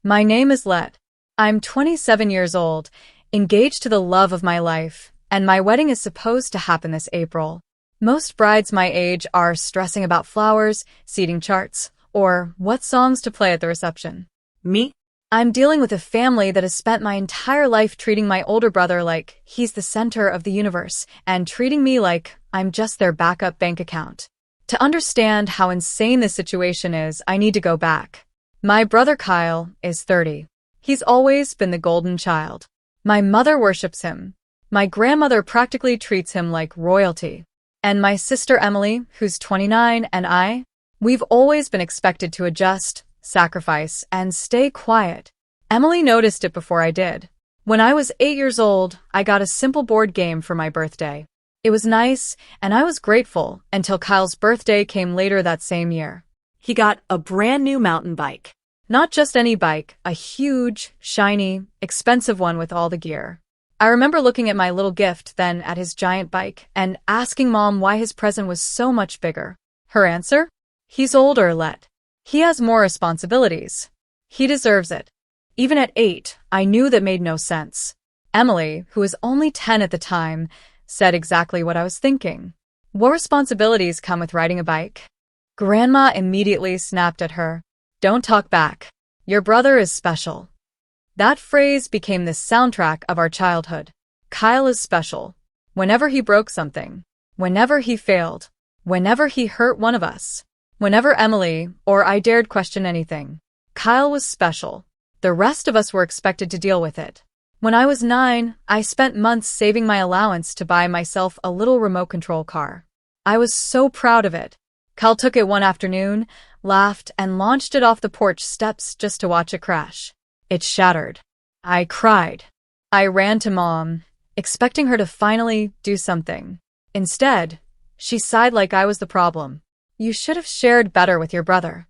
My name is Let. I'm 27 years old, engaged to the love of my life, and my wedding is supposed to happen this April. Most brides my age are stressing about flowers, seating charts, or what songs to play at the reception. Me? I'm dealing with a family that has spent my entire life treating my older brother like he's the center of the universe and treating me like I'm just their backup bank account. To understand how insane this situation is, I need to go back. My brother Kyle is 30. He's always been the golden child. My mother worships him. My grandmother practically treats him like royalty. And my sister Emily, who's 29, and we've always been expected to adjust, sacrifice, and stay quiet. Emily noticed it before I did. When I was 8 years old, I got a simple board game for my birthday. It was nice, and I was grateful until Kyle's birthday came later that same year. He got a brand new mountain bike. Not just any bike, a huge, shiny, expensive one with all the gear. I remember looking at my little gift, then at his giant bike, and asking Mom why his present was so much bigger. Her answer? He's older, Let. He has more responsibilities. He deserves it. Even at 8, I knew that made no sense. Emily, who was only 10 at the time, said exactly what I was thinking. What responsibilities come with riding a bike? Grandma immediately snapped at her. Don't talk back. Your brother is special. That phrase became the soundtrack of our childhood. Kyle is special. Whenever he broke something, whenever he failed, whenever he hurt one of us, whenever Emily or I dared question anything, Kyle was special. The rest of us were expected to deal with it. When I was 9, I spent months saving my allowance to buy myself a little remote control car. I was so proud of it. Kyle took it one afternoon, laughed, and launched it off the porch steps just to watch it crash. It shattered. I cried. I ran to Mom, expecting her to finally do something. Instead, she sighed like I was the problem. You should have shared better with your brother.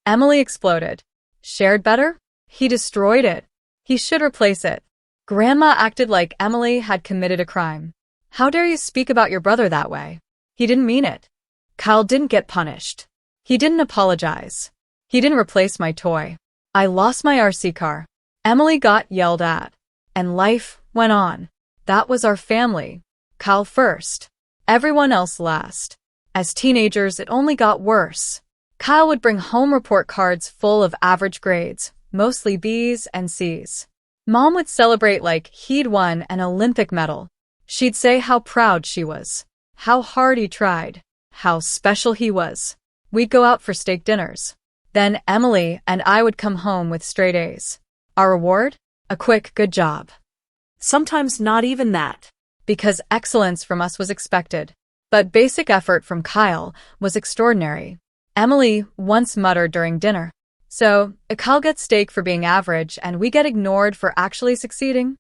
Emily exploded. Shared better? He destroyed it. He should replace it. Grandma acted like Emily had committed a crime. How dare you speak about your brother that way? He didn't mean it. Kyle didn't get punished. He didn't apologize. He didn't replace my toy. I lost my RC car. Emily got yelled at. And life went on. That was our family. Kyle first. Everyone else last. As teenagers, it only got worse. Kyle would bring home report cards full of average grades, mostly B's and C's. Mom would celebrate like he'd won an Olympic medal. She'd say how proud she was, how hard he tried, how special he was. We'd go out for steak dinners. Then Emily and I would come home with straight A's. Our reward? A quick good job. Sometimes not even that. Because excellence from us was expected. But basic effort from Kyle was extraordinary. Emily once muttered during dinner, "So, Kyle gets steak for being average and we get ignored for actually succeeding?"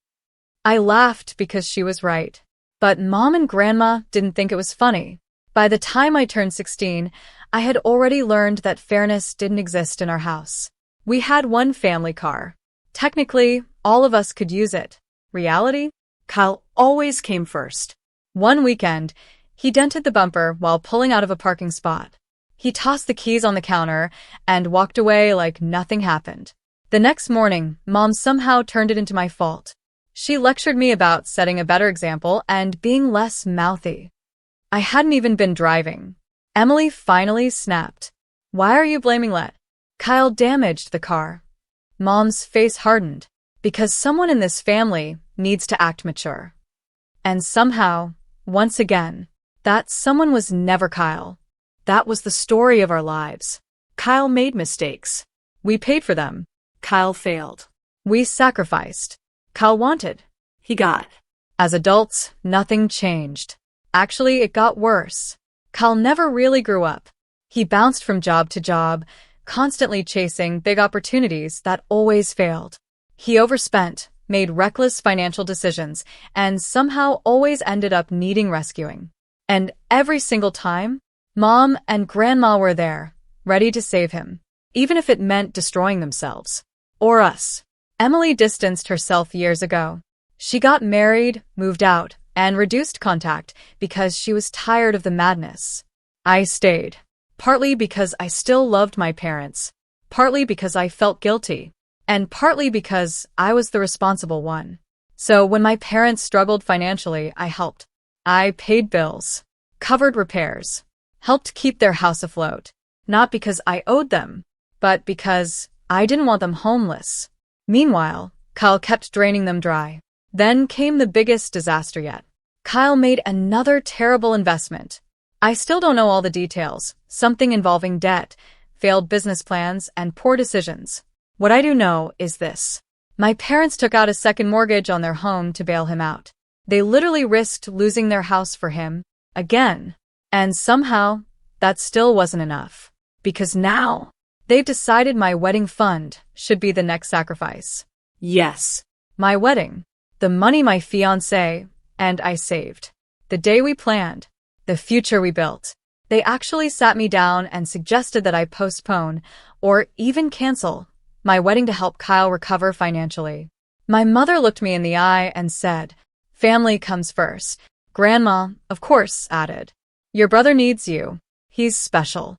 I laughed because she was right. But Mom and Grandma didn't think it was funny. By the time I turned 16, I had already learned that fairness didn't exist in our house. We had one family car. Technically, all of us could use it. Reality? Kyle always came first. One weekend, he dented the bumper while pulling out of a parking spot. He tossed the keys on the counter and walked away like nothing happened. The next morning, Mom somehow turned it into my fault. She lectured me about setting a better example and being less mouthy. I hadn't even been driving. Emily finally snapped. "Why are you blaming Let? Kyle damaged the car." Mom's face hardened. Because someone in this family needs to act mature. And somehow, once again, that someone was never Kyle. That was the story of our lives. Kyle made mistakes. We paid for them. Kyle failed. We sacrificed. Kyle wanted. He got. As adults, nothing changed. Actually, it got worse. Kyle never really grew up. He bounced from job to job, constantly chasing big opportunities that always failed. He overspent, made reckless financial decisions, and somehow always ended up needing rescuing. And every single time, Mom and Grandma were there, ready to save him, even if it meant destroying themselves. Or us. Emily distanced herself years ago. She got married, moved out, and reduced contact because she was tired of the madness. I stayed. Partly because I still loved my parents. Partly because I felt guilty. and partly because I was the responsible one. So when my parents struggled financially, I helped. I paid bills, covered repairs, helped keep their house afloat. Not because I owed them, but because I didn't want them homeless. Meanwhile, Kyle kept draining them dry. Then came the biggest disaster yet. Kyle made another terrible investment. I still don't know all the details, something involving debt, failed business plans, and poor decisions. What I do know is this. My parents took out a second mortgage on their home to bail him out. They literally risked losing their house for him, again. And somehow, that still wasn't enough. Because now, they've decided my wedding fund should be the next sacrifice. Yes. My wedding, the money my fiancé and I saved, the day we planned, the future we built. They actually sat me down and suggested that I postpone, or even cancel, my wedding to help Kyle recover financially. My mother looked me in the eye and said, "Family comes first." Grandma, of course, added, "Your brother needs you. He's special."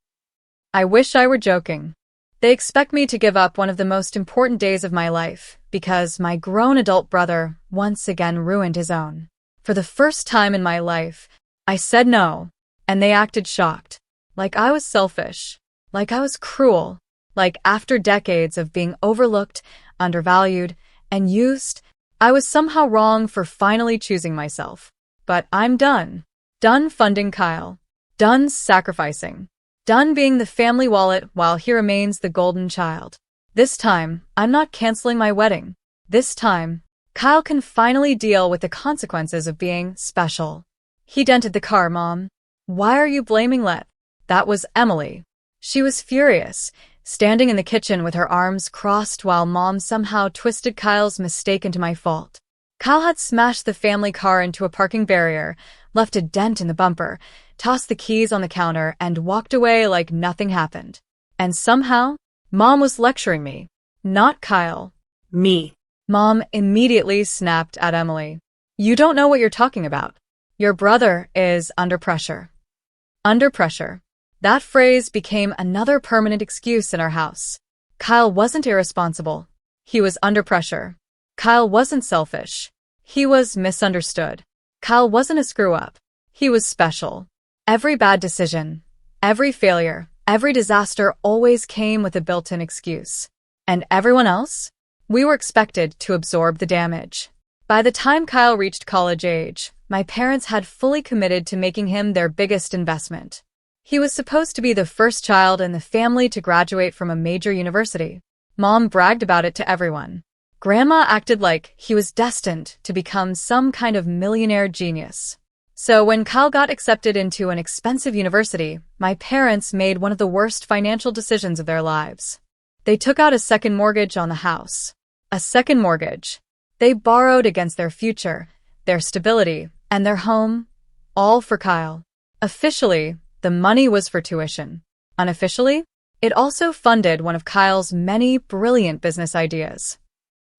I wish I were joking. They expect me to give up one of the most important days of my life because my grown adult brother once again ruined his own. For the first time in my life, I said no, and they acted shocked. Like I was selfish. Like I was cruel. Like after decades of being overlooked, undervalued, and used, I was somehow wrong for finally choosing myself. But I'm done. Done funding Kyle. Done sacrificing. Done being the family wallet while he remains the golden child. This time, I'm not canceling my wedding. This time, Kyle can finally deal with the consequences of being special. He dented the car, Mom. Why are you blaming Let? That was Emily. She was furious, standing in the kitchen with her arms crossed while Mom somehow twisted Kyle's mistake into my fault. Kyle had smashed the family car into a parking barrier, left a dent in the bumper, tossed the keys on the counter, and walked away like nothing happened. And somehow, Mom was lecturing me. Not Kyle. Me. Mom immediately snapped at Emily. "You don't know what you're talking about. Your brother is under pressure." Under pressure. That phrase became another permanent excuse in our house. Kyle wasn't irresponsible. He was under pressure. Kyle wasn't selfish. He was misunderstood. Kyle wasn't a screw-up. He was special. Every bad decision, every failure, every disaster always came with a built-in excuse. And everyone else? We were expected to absorb the damage. By the time Kyle reached college age, my parents had fully committed to making him their biggest investment. He was supposed to be the first child in the family to graduate from a major university. Mom bragged about it to everyone. Grandma acted like he was destined to become some kind of millionaire genius. So when Kyle got accepted into an expensive university, my parents made one of the worst financial decisions of their lives. They took out a second mortgage on the house. A second mortgage. They borrowed against their future, their stability, and their home, all for Kyle. Officially, the money was for tuition. Unofficially, it also funded one of Kyle's many brilliant business ideas.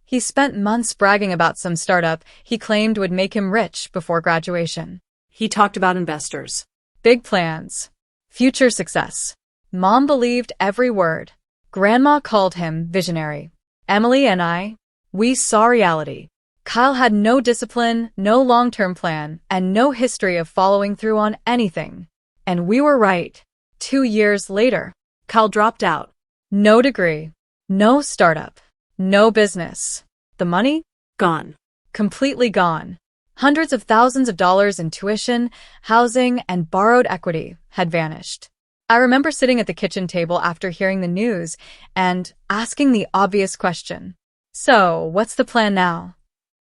He spent months bragging about some startup he claimed would make him rich before graduation. He talked about investors. Big plans. Future success. Mom believed every word. Grandma called him visionary. Emily and I, we saw reality. Kyle had no discipline, no long-term plan, and no history of following through on anything. And we were right. 2 years later, Kyle dropped out. No degree, no startup, no business. The money? Gone. Completely gone. Hundreds of thousands of dollars in tuition, housing, and borrowed equity had vanished. I remember sitting at the kitchen table after hearing the news and asking the obvious question. So, what's the plan now?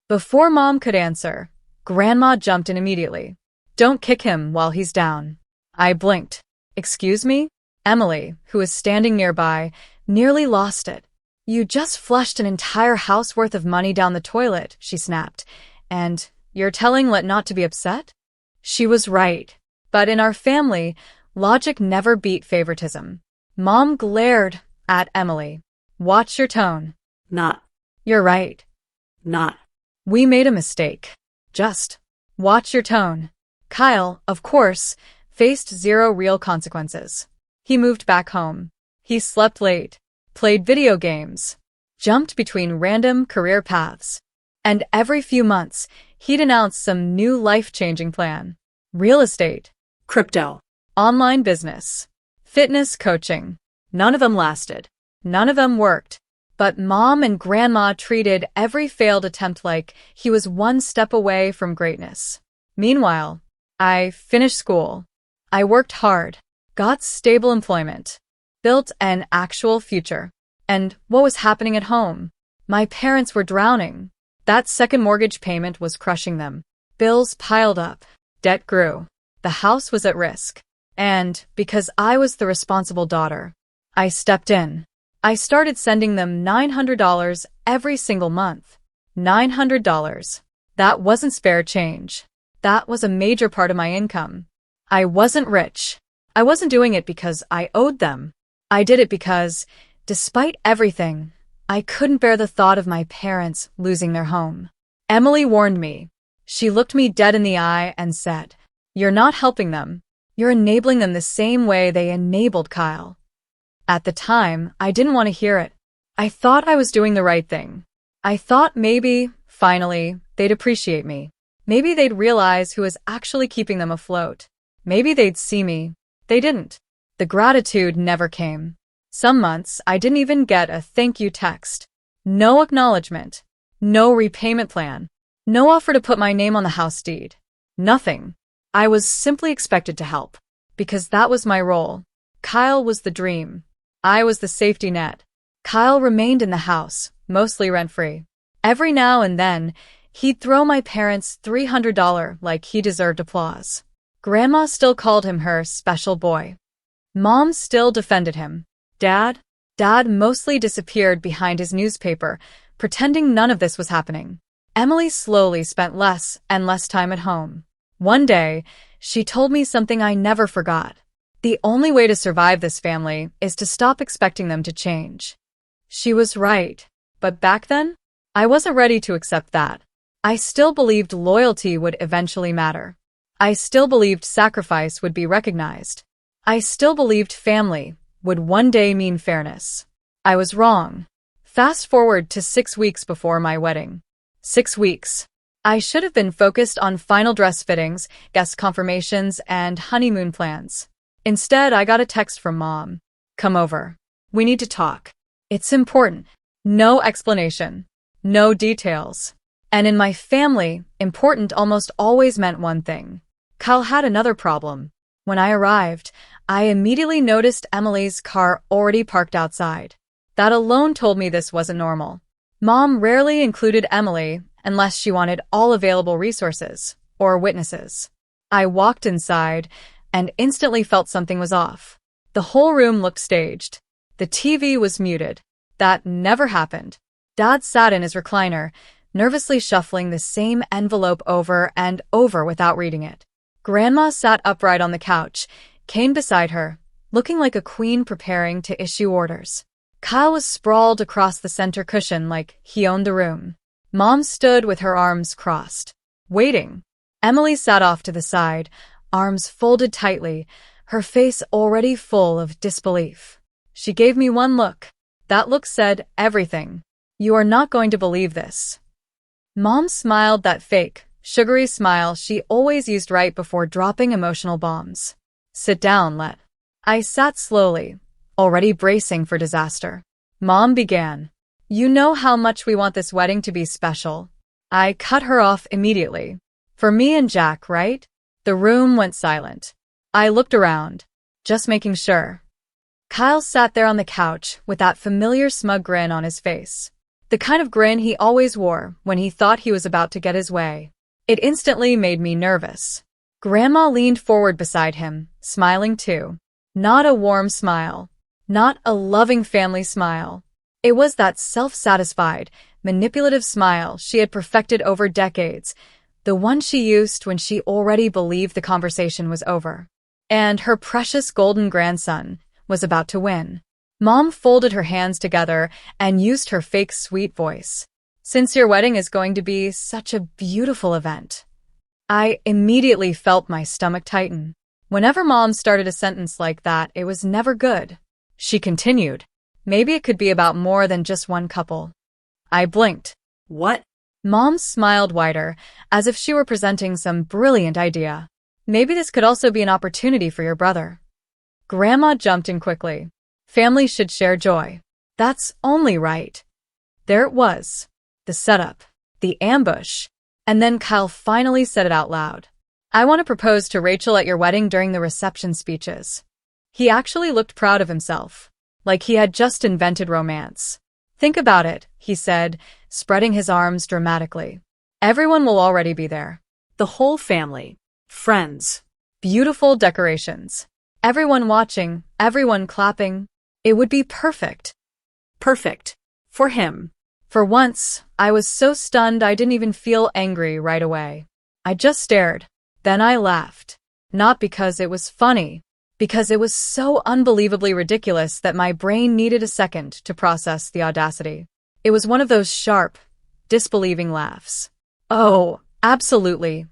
Before Mom could answer, Grandma jumped in immediately. Don't kick him while he's down. I blinked. Excuse me? Emily, who was standing nearby, nearly lost it. You just flushed an entire house worth of money down the toilet, she snapped. And you're telling Let not to be upset? She was right. But in our family, logic never beat favoritism. Mom glared at Emily. Watch your tone. Not. You're right. Not. We made a mistake. Just watch your tone. Kyle, of course, faced zero real consequences. He moved back home. He slept late, played video games, jumped between random career paths. And every few months, he'd announce some new life-changing plan. Real estate, Crypto. online business, fitness coaching. None of them lasted. None of them worked. But Mom and Grandma treated every failed attempt like he was one step away from greatness. Meanwhile, I finished school. I worked hard, got stable employment, built an actual future. And what was happening at home? My parents were drowning. That second mortgage payment was crushing them. Bills piled up. Debt grew. The house was at risk. And because I was the responsible daughter, I stepped in. I started sending them $900 every single month. $900. That wasn't spare change. That was a major part of my income. I wasn't rich. I wasn't doing it because I owed them. I did it because, despite everything, I couldn't bear the thought of my parents losing their home. Emily warned me. She looked me dead in the eye and said, "You're not helping them. You're enabling them the same way they enabled Kyle." At the time, I didn't want to hear it. I thought I was doing the right thing. I thought maybe, finally, they'd appreciate me. Maybe they'd realize who was actually keeping them afloat. Maybe they'd see me. They didn't. The gratitude never came. Some months, I didn't even get a thank you text. No acknowledgement. No repayment plan. No offer to put my name on the house deed. Nothing. I was simply expected to help. Because that was my role. Kyle was the dream. I was the safety net. Kyle remained in the house, mostly rent-free. Every now and then, he'd throw my parents $300 like he deserved applause. Grandma still called him her special boy. Mom still defended him. Dad mostly disappeared behind his newspaper, pretending none of this was happening. Emily slowly spent less and less time at home. One day, she told me something I never forgot. The only way to survive this family is to stop expecting them to change. She was right. But back then, I wasn't ready to accept that. I still believed loyalty would eventually matter. I still believed sacrifice would be recognized. I still believed family would one day mean fairness. I was wrong. Fast forward to 6 weeks before my wedding. 6 weeks. I should have been focused on final dress fittings, guest confirmations, and honeymoon plans. Instead, I got a text from Mom. "Come over. We need to talk. It's important." No explanation. No details. And in my family, important almost always meant one thing. Kyle had another problem. When I arrived, I immediately noticed Emily's car already parked outside. That alone told me this wasn't normal. Mom rarely included Emily unless she wanted all available resources or witnesses. I walked inside and instantly felt something was off. The whole room looked staged. The TV was muted. That never happened. Dad sat in his recliner, nervously shuffling the same envelope over and over without reading it. Grandma sat upright on the couch, cane beside her, looking like a queen preparing to issue orders. Kyle was sprawled across the center cushion like he owned the room. Mom stood with her arms crossed, waiting. Emily sat off to the side, arms folded tightly, her face already full of disbelief. She gave me one look. That look said everything. "You are not going to believe this." Mom smiled, that fake, sugary smile she always used right before dropping emotional bombs. "Sit down, Let." I sat slowly, already bracing for disaster. Mom began. "You know how much we want this wedding to be special." I cut her off immediately. "For me and Jack, right?" The room went silent. I looked around, just making sure. Kyle sat there on the couch with that familiar smug grin on his face. The kind of grin he always wore when he thought he was about to get his way. It instantly made me nervous. Grandma leaned forward beside him, smiling too. Not a warm smile. Not a loving family smile. It was that self-satisfied, manipulative smile she had perfected over decades, the one she used when she already believed the conversation was over. And her precious golden grandson was about to win. Mom folded her hands together and used her fake sweet voice. "Since your wedding is going to be such a beautiful event." I immediately felt my stomach tighten. Whenever Mom started a sentence like that, it was never good. She continued, Maybe it could be about more than just one couple. I blinked. What? Mom smiled wider, as if she were presenting some brilliant idea. Maybe this could also be an opportunity for your brother. Grandma jumped in quickly. Families should share joy. That's only right. There it was. The setup. The ambush. And then Kyle finally said it out loud. I want to propose to Rachel at your wedding during the reception speeches. He actually looked proud of himself, like he had just invented romance. Think about it, he said, spreading his arms dramatically. Everyone will already be there. The whole family. Friends. Beautiful decorations. Everyone watching, everyone clapping. It would be perfect. Perfect. For him. For once, I was so stunned I didn't even feel angry right away. I just stared. Then I laughed. Not because it was funny, because it was so unbelievably ridiculous that my brain needed a second to process the audacity. It was one of those sharp, disbelieving laughs. Oh, absolutely,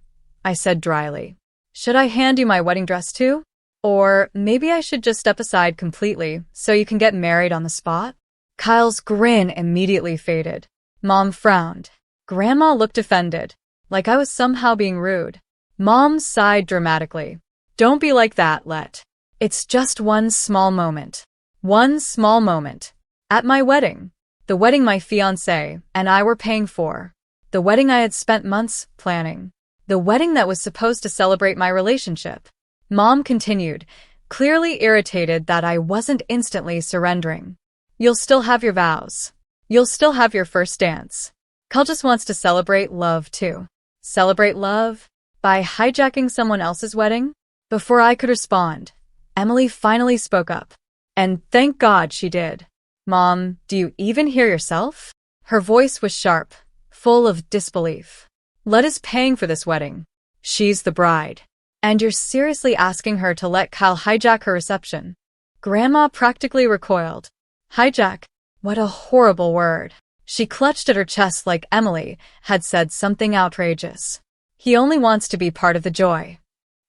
I said dryly. Should I hand you my wedding dress too? Or maybe I should just step aside completely so you can get married on the spot? Kyle's grin immediately faded. Mom frowned. Grandma looked offended, like I was somehow being rude. Mom sighed dramatically. Don't be like that, Let. It's just one small moment. One small moment. At my wedding. The wedding my fiancé and I were paying for. The wedding I had spent months planning. The wedding that was supposed to celebrate my relationship. Mom continued, clearly irritated that I wasn't instantly surrendering. You'll still have your vows. You'll still have your first dance. Kyle just wants to celebrate love too. Celebrate love? By hijacking someone else's wedding? Before I could respond, Emily finally spoke up. And thank God she did. Mom, do you even hear yourself? Her voice was sharp, full of disbelief. Let is paying for this wedding. She's the bride. And you're seriously asking her to let Kyle hijack her reception? Grandma practically recoiled. Hijack? What a horrible word. She clutched at her chest like Emily had said something outrageous. He only wants to be part of the joy.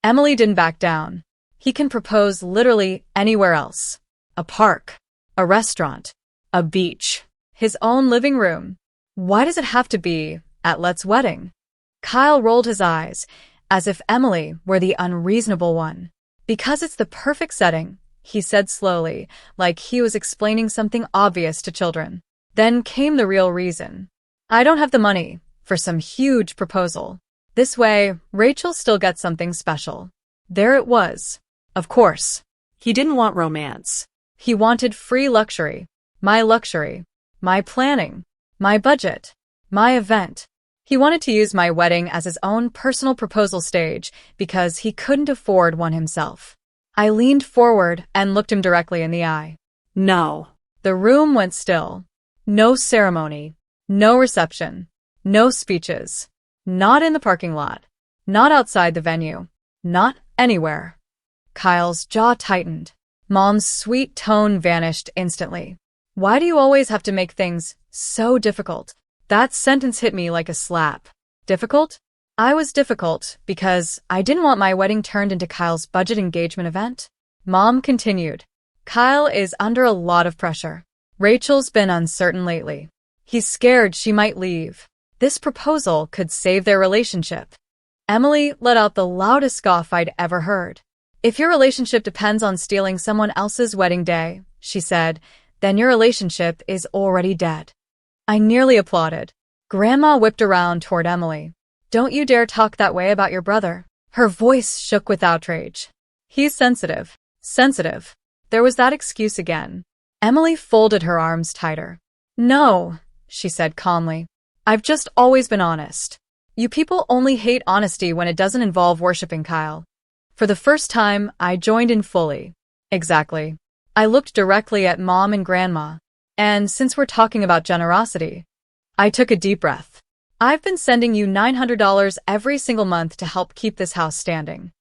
Emily didn't back down. He can propose literally anywhere else. A park. A restaurant. A beach. His own living room. Why does it have to be at Let's wedding? Kyle rolled his eyes, as if Emily were the unreasonable one. Because it's the perfect setting, he said slowly, like he was explaining something obvious to children. Then came the real reason. I don't have the money for some huge proposal. This way, Rachel still gets something special. There it was. Of course. He didn't want romance. He wanted free luxury. My planning. My budget. My event. He wanted to use my wedding as his own personal proposal stage because he couldn't afford one himself. I leaned forward and looked him directly in the eye. No. The room went still. No ceremony. No reception. No speeches. Not in the parking lot. Not outside the venue. Not anywhere. Kyle's jaw tightened. Mom's sweet tone vanished instantly. Why do you always have to make things so difficult? That sentence hit me like a slap. Difficult? I was difficult because I didn't want my wedding turned into Kyle's budget engagement event. Mom continued. Kyle is under a lot of pressure. Rachel's been uncertain lately. He's scared she might leave. This proposal could save their relationship. Emily let out the loudest scoff I'd ever heard. If your relationship depends on stealing someone else's wedding day, she said, then your relationship is already dead. I nearly applauded. Grandma whipped around toward Emily. Don't you dare talk that way about your brother. Her voice shook with outrage. He's sensitive. Sensitive. There was that excuse again. Emily folded her arms tighter. No, she said calmly. I've just always been honest. You people only hate honesty when it doesn't involve worshipping Kyle. For the first time, I joined in fully. Exactly. I looked directly at Mom and Grandma. And since we're talking about generosity, I took a deep breath. I've been sending you $900 every single month to help keep this house standing.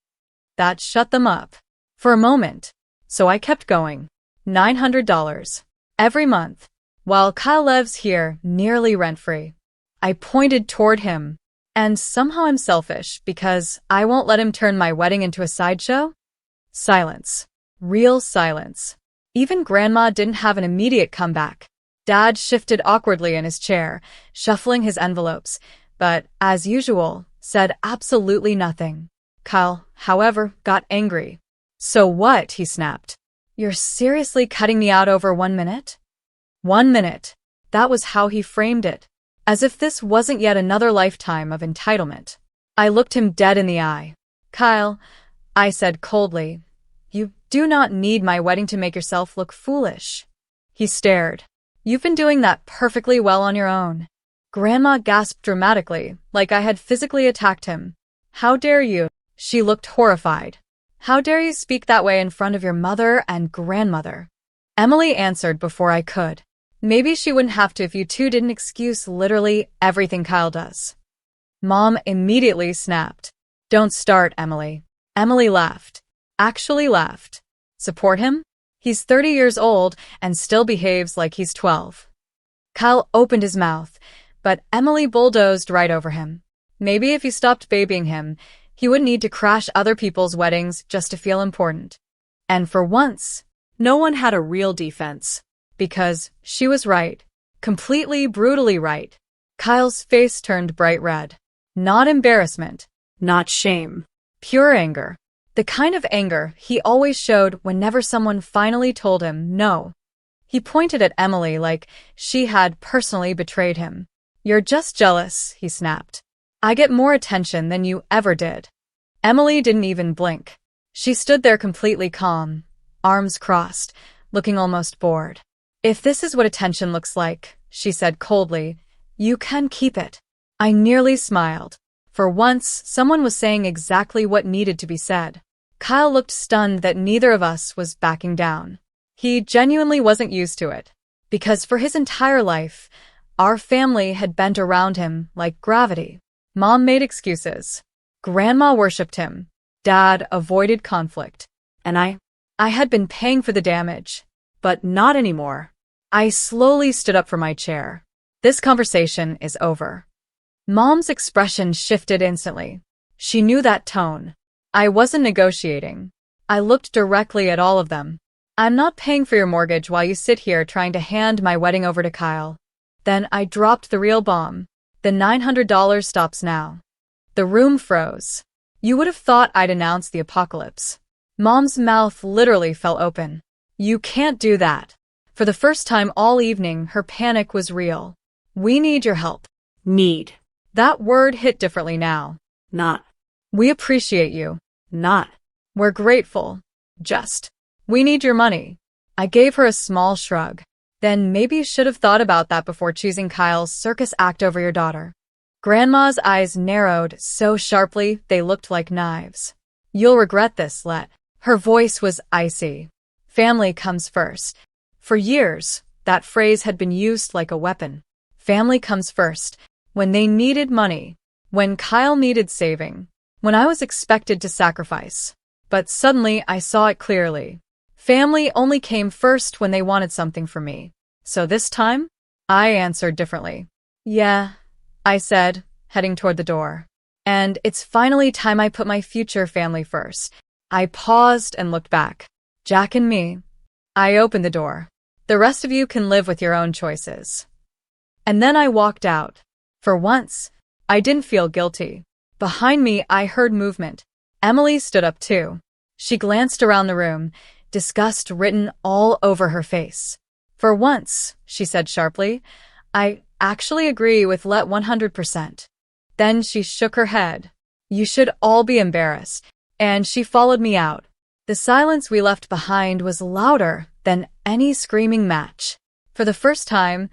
That shut them up. For a moment. So I kept going. $900. Every month. While Kyle lives here nearly rent-free. I pointed toward him. And somehow I'm selfish because I won't let him turn my wedding into a sideshow? Silence. Real silence. Even Grandma didn't have an immediate comeback. Dad shifted awkwardly in his chair, shuffling his envelopes, but, as usual, said absolutely nothing. Kyle, however, got angry. "So what?" he snapped. "You're seriously cutting me out over 1 minute?" 1 minute. That was how he framed it. As if this wasn't yet another lifetime of entitlement. I looked him dead in the eye. "Kyle," I said coldly, "you do not need my wedding to make yourself look foolish." He stared. "You've been doing that perfectly well on your own." Grandma gasped dramatically, like I had physically attacked him. "How dare you?" She looked horrified. "How dare you speak that way in front of your mother and grandmother?" Emily answered before I could. "Maybe she wouldn't have to if you two didn't excuse literally everything Kyle does." Mom immediately snapped. "Don't start, Emily." Emily laughed. Actually laughed. "Support him? He's 30 years old and still behaves like he's 12. Kyle opened his mouth, but Emily bulldozed right over him. "Maybe if you stopped babying him, he wouldn't need to crash other people's weddings just to feel important." And for once, No one had a real defense. because she was right. Completely, brutally right. Kyle's face turned bright red. Not embarrassment. Not shame. Pure anger. The kind of anger he always showed whenever someone finally told him no. He pointed at Emily like she had personally betrayed him. "You're just jealous," he snapped. "I get more attention than you ever did." Emily didn't even blink. She stood there completely calm, arms crossed, looking almost bored. "If this is what attention looks like," she said coldly, "you can keep it." I nearly smiled. For once, someone was saying exactly what needed to be said. Kyle looked stunned that neither of us was backing down. He genuinely wasn't used to it, because for his entire life, our family had bent around him like gravity. Mom made excuses. Grandma worshipped him. Dad avoided conflict. And I had been paying for the damage. But not anymore. I slowly stood up from my chair. "This conversation is over." Mom's expression shifted instantly. She knew that tone. I wasn't negotiating. I looked directly at all of them. "I'm not paying for your mortgage while you sit here trying to hand my wedding over to Kyle." Then I dropped the real bomb. "The $900 stops now." The room froze. You would have thought I'd announced the apocalypse. Mom's mouth literally fell open. "You can't do that." For the first time all evening, her panic was real. "We need your help." Need. That word hit differently now. Not. "We appreciate you." Not. "We're grateful." Just. "We need your money." I gave her a small shrug. "Then maybe you should have thought about that before choosing Kyle's circus act over your daughter." Grandma's eyes narrowed so sharply they looked like knives. "You'll regret this, Let." Her voice was icy. "Family comes first." For years, that phrase had been used like a weapon. Family comes first. When they needed money. When Kyle needed saving. When I was expected to sacrifice. But suddenly I saw it clearly. Family only came first when they wanted something from me. So this time, I answered differently. "Yeah," I said, heading toward the door. "And it's finally time I put my future family first." I paused and looked back. Jack and me. I opened the door. "The rest of you can live with your own choices." And then I walked out. For once, I didn't feel guilty. Behind me, I heard movement. Emily stood up too. She glanced around the room, disgust written all over her face. "For once," she said sharply, "I actually agree with Let 100%. Then she shook her head. "You should all be embarrassed." And she followed me out. The silence we left behind was louder than any screaming match. For the first time,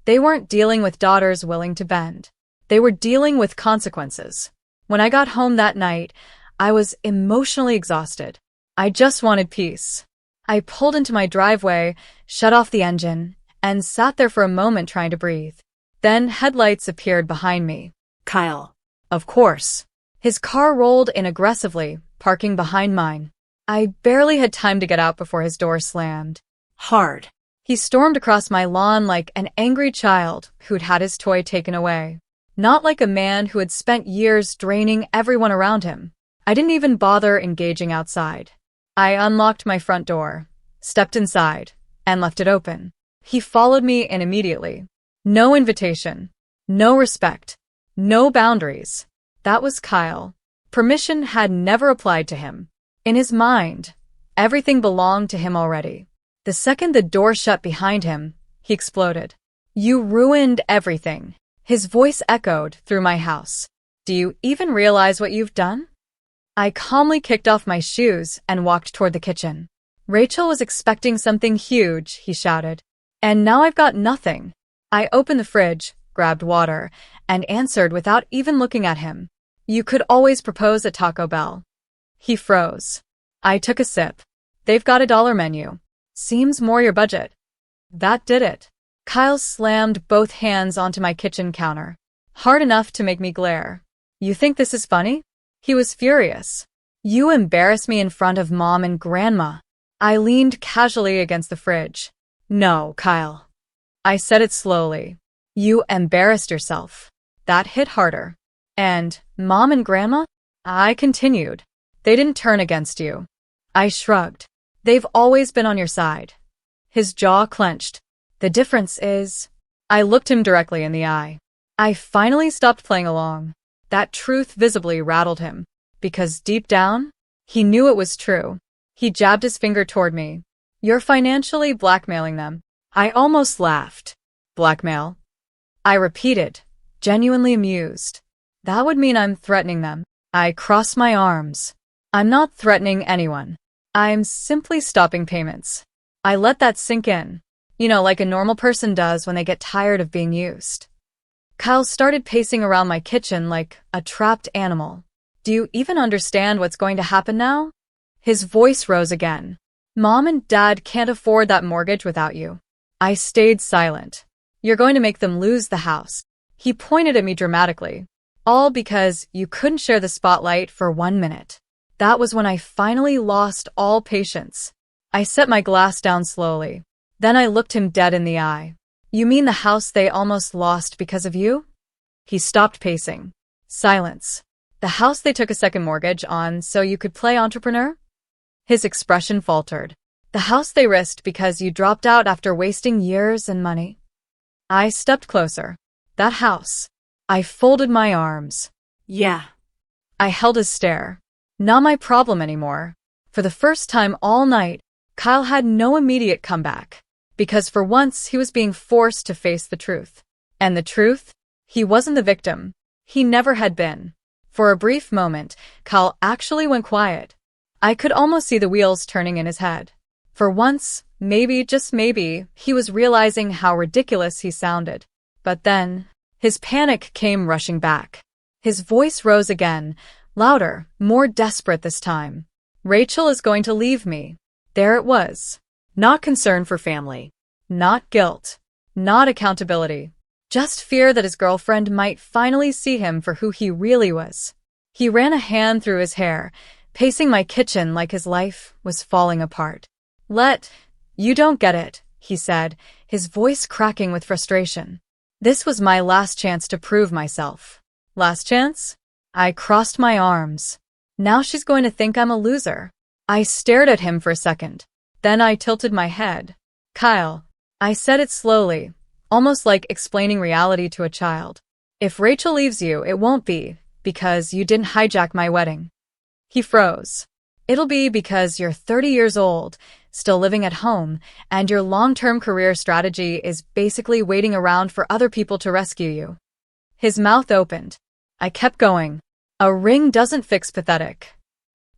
they weren't dealing with daughters willing to bend. They were dealing with consequences. When I got home that night, I was emotionally exhausted. I just wanted peace. I pulled into my driveway, shut off the engine, and sat there for a moment trying to breathe. Then headlights appeared behind me. Kyle. Of course. His car rolled in aggressively, parking behind mine. I barely had time to get out before his door slammed. Hard. He stormed across my lawn like an angry child who'd had his toy taken away. Not like a man who had spent years draining everyone around him. I didn't even bother engaging outside. I unlocked my front door. stepped inside, and left it open. He followed me in immediately. No invitation. No respect. No boundaries. That was Kyle. Permission had never applied to him. In his mind, everything belonged to him already. The second the door shut behind him, he exploded. You ruined everything. His voice echoed through my house. Do you even realize what you've done? I calmly kicked off my shoes and walked toward the kitchen. Rachel was expecting something huge, he shouted. And now I've got nothing. I opened the fridge, grabbed water, and answered without even looking at him. You could always propose at Taco Bell. He froze. I took a sip. They've got $1 menu. Seems more your budget. That did it. Kyle slammed both hands onto my kitchen counter. Hard enough to make me glare. You think this is funny? He was furious. You embarrass me in front of Mom and Grandma. I leaned casually against the fridge. No, Kyle. I said it slowly. You embarrassed yourself. That hit harder. And Mom and Grandma? I continued. They didn't turn against you. I shrugged. They've always been on your side. His jaw clenched. The difference is, I looked him directly in the eye. I finally stopped playing along. That truth visibly rattled him, because deep down, he knew it was true. He jabbed his finger toward me. You're financially blackmailing them. I almost laughed. Blackmail? I repeated, genuinely amused. That would mean I'm threatening them. I crossed my arms. I'm not threatening anyone. I'm simply stopping payments. I let that sink in. Like a normal person does when they get tired of being used. Kyle started pacing around my kitchen like a trapped animal. Do you even understand what's going to happen now? His voice rose again. Mom and Dad can't afford that mortgage without you. I stayed silent. You're going to make them lose the house. He pointed at me dramatically. All because you couldn't share the spotlight for 1 minute. That was when I finally lost all patience. I set my glass down slowly. Then I looked him dead in the eye. You mean the house they almost lost because of you? He stopped pacing. Silence. The house they took a second mortgage on so you could play entrepreneur? His expression faltered. The house they risked because you dropped out after wasting years and money? I stepped closer. That house. I folded my arms. Yeah. I held his stare. Not my problem anymore. For the first time all night, Kyle had no immediate comeback. Because for once he was being forced to face the truth. And the truth? He wasn't the victim. He never had been. For a brief moment, Kyle actually went quiet. I could almost see the wheels turning in his head. For once, maybe, just maybe, he was realizing how ridiculous he sounded. But then, his panic came rushing back. His voice rose again, louder, more desperate this time. Rachel is going to leave me. There it was. Not concern for family. Not guilt. Not accountability. Just fear that his girlfriend might finally see him for who he really was. He ran a hand through his hair, pacing my kitchen like his life was falling apart. You don't get it, he said, his voice cracking with frustration. This was my last chance to prove myself. Last chance? I crossed my arms. Now she's going to think I'm a loser. I stared at him for a second. Then I tilted my head. Kyle. I said it slowly, almost like explaining reality to a child. If Rachel leaves you, it won't be because you didn't hijack my wedding. He froze. It'll be because you're 30 years old, still living at home, and your long-term career strategy is basically waiting around for other people to rescue you. His mouth opened. I kept going. A ring doesn't fix pathetic.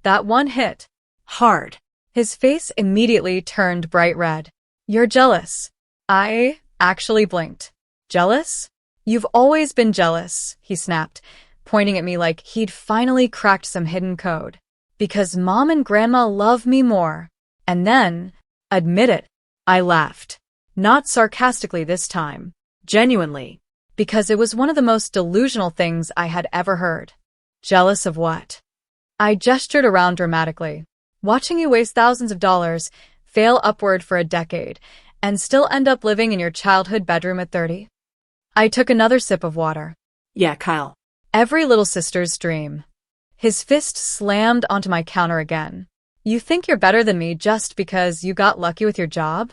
That one hit. Hard. His face immediately turned bright red. You're jealous. I actually blinked. Jealous? You've always been jealous, he snapped, pointing at me like he'd finally cracked some hidden code. Because Mom and Grandma love me more. And then, admit it. I laughed. Not sarcastically this time. Genuinely. Because it was one of the most delusional things I had ever heard. Jealous of what? I gestured around dramatically. Watching you waste thousands of dollars, fail upward for a decade, and still end up living in your childhood bedroom at 30? I took another sip of water. Yeah, Kyle. Every little sister's dream. His fist slammed onto my counter again. You think you're better than me just because you got lucky with your job?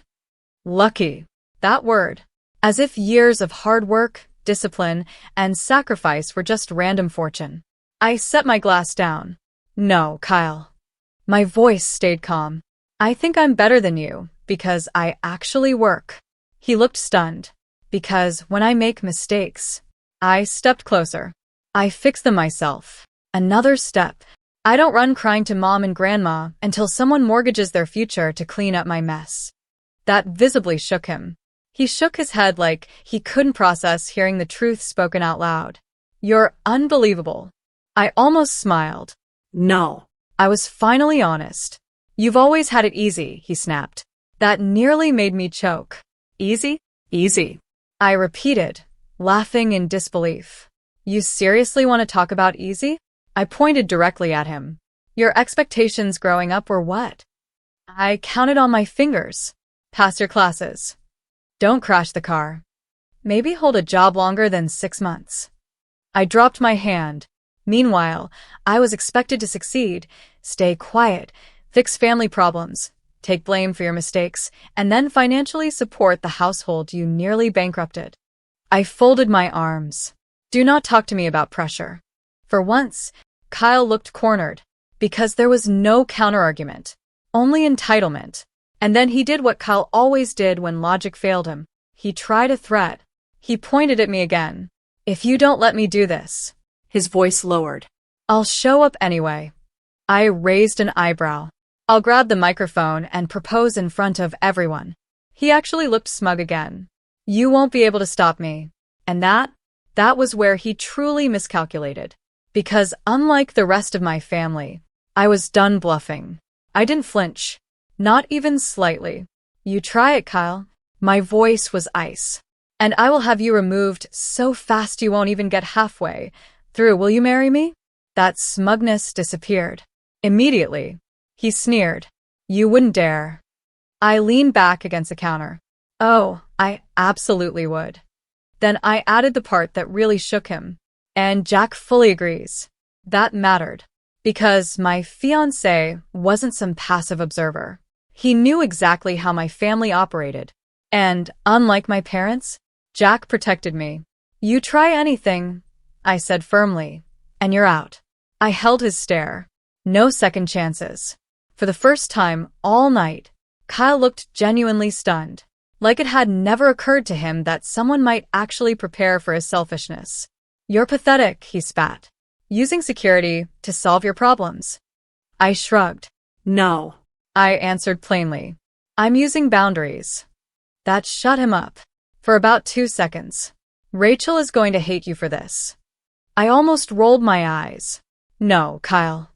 Lucky. That word. As if years of hard work, discipline, and sacrifice were just random fortune. I set my glass down. No, Kyle. My voice stayed calm. I think I'm better than you because I actually work. He looked stunned. Because when I make mistakes, I stepped closer. I fix them myself. Another step. I don't run crying to mom and grandma until someone mortgages their future to clean up my mess. That visibly shook him. He shook his head like he couldn't process hearing the truth spoken out loud. You're unbelievable. I almost smiled. No. I was finally honest. You've always had it easy, he snapped. That nearly made me choke. Easy? Easy. I repeated, laughing in disbelief. You seriously want to talk about easy? I pointed directly at him. Your expectations growing up were what? I counted on my fingers. Pass your classes. Don't crash the car. Maybe hold a job longer than 6 months. I dropped my hand. Meanwhile, I was expected to succeed, stay quiet, fix family problems, take blame for your mistakes, and then financially support the household you nearly bankrupted. I folded my arms. Do not talk to me about pressure. For once, Kyle looked cornered, because there was no counterargument, only entitlement. And then he did what Kyle always did when logic failed him. He tried a threat. He pointed at me again. If you don't let me do this, His voice lowered. I'll show up anyway. I raised an eyebrow. I'll grab the microphone and propose in front of everyone. He actually looked smug again. You won't be able to stop me. And that was where he truly miscalculated. Because unlike the rest of my family, I was done bluffing. I didn't flinch. Not even slightly. You try it, Kyle. My voice was ice. And I will have you removed so fast you won't even get halfway through. Will you marry me? That smugness disappeared. Immediately. He sneered. You wouldn't dare. I leaned back against the counter. Oh, I absolutely would. Then I added the part that really shook him. And Jack fully agrees. That mattered. Because my fiancé wasn't some passive observer. He knew exactly how my family operated. And, unlike my parents, Jack protected me. You try anything, I said firmly, and you're out. I held his stare. No second chances. For the first time all night, Kyle looked genuinely stunned, like it had never occurred to him that someone might actually prepare for his selfishness. You're pathetic, he spat. Using security to solve your problems. I shrugged. No. I answered plainly. I'm using boundaries. That shut him up. For about 2 seconds. Rachel is going to hate you for this. I almost rolled my eyes. No, Kyle.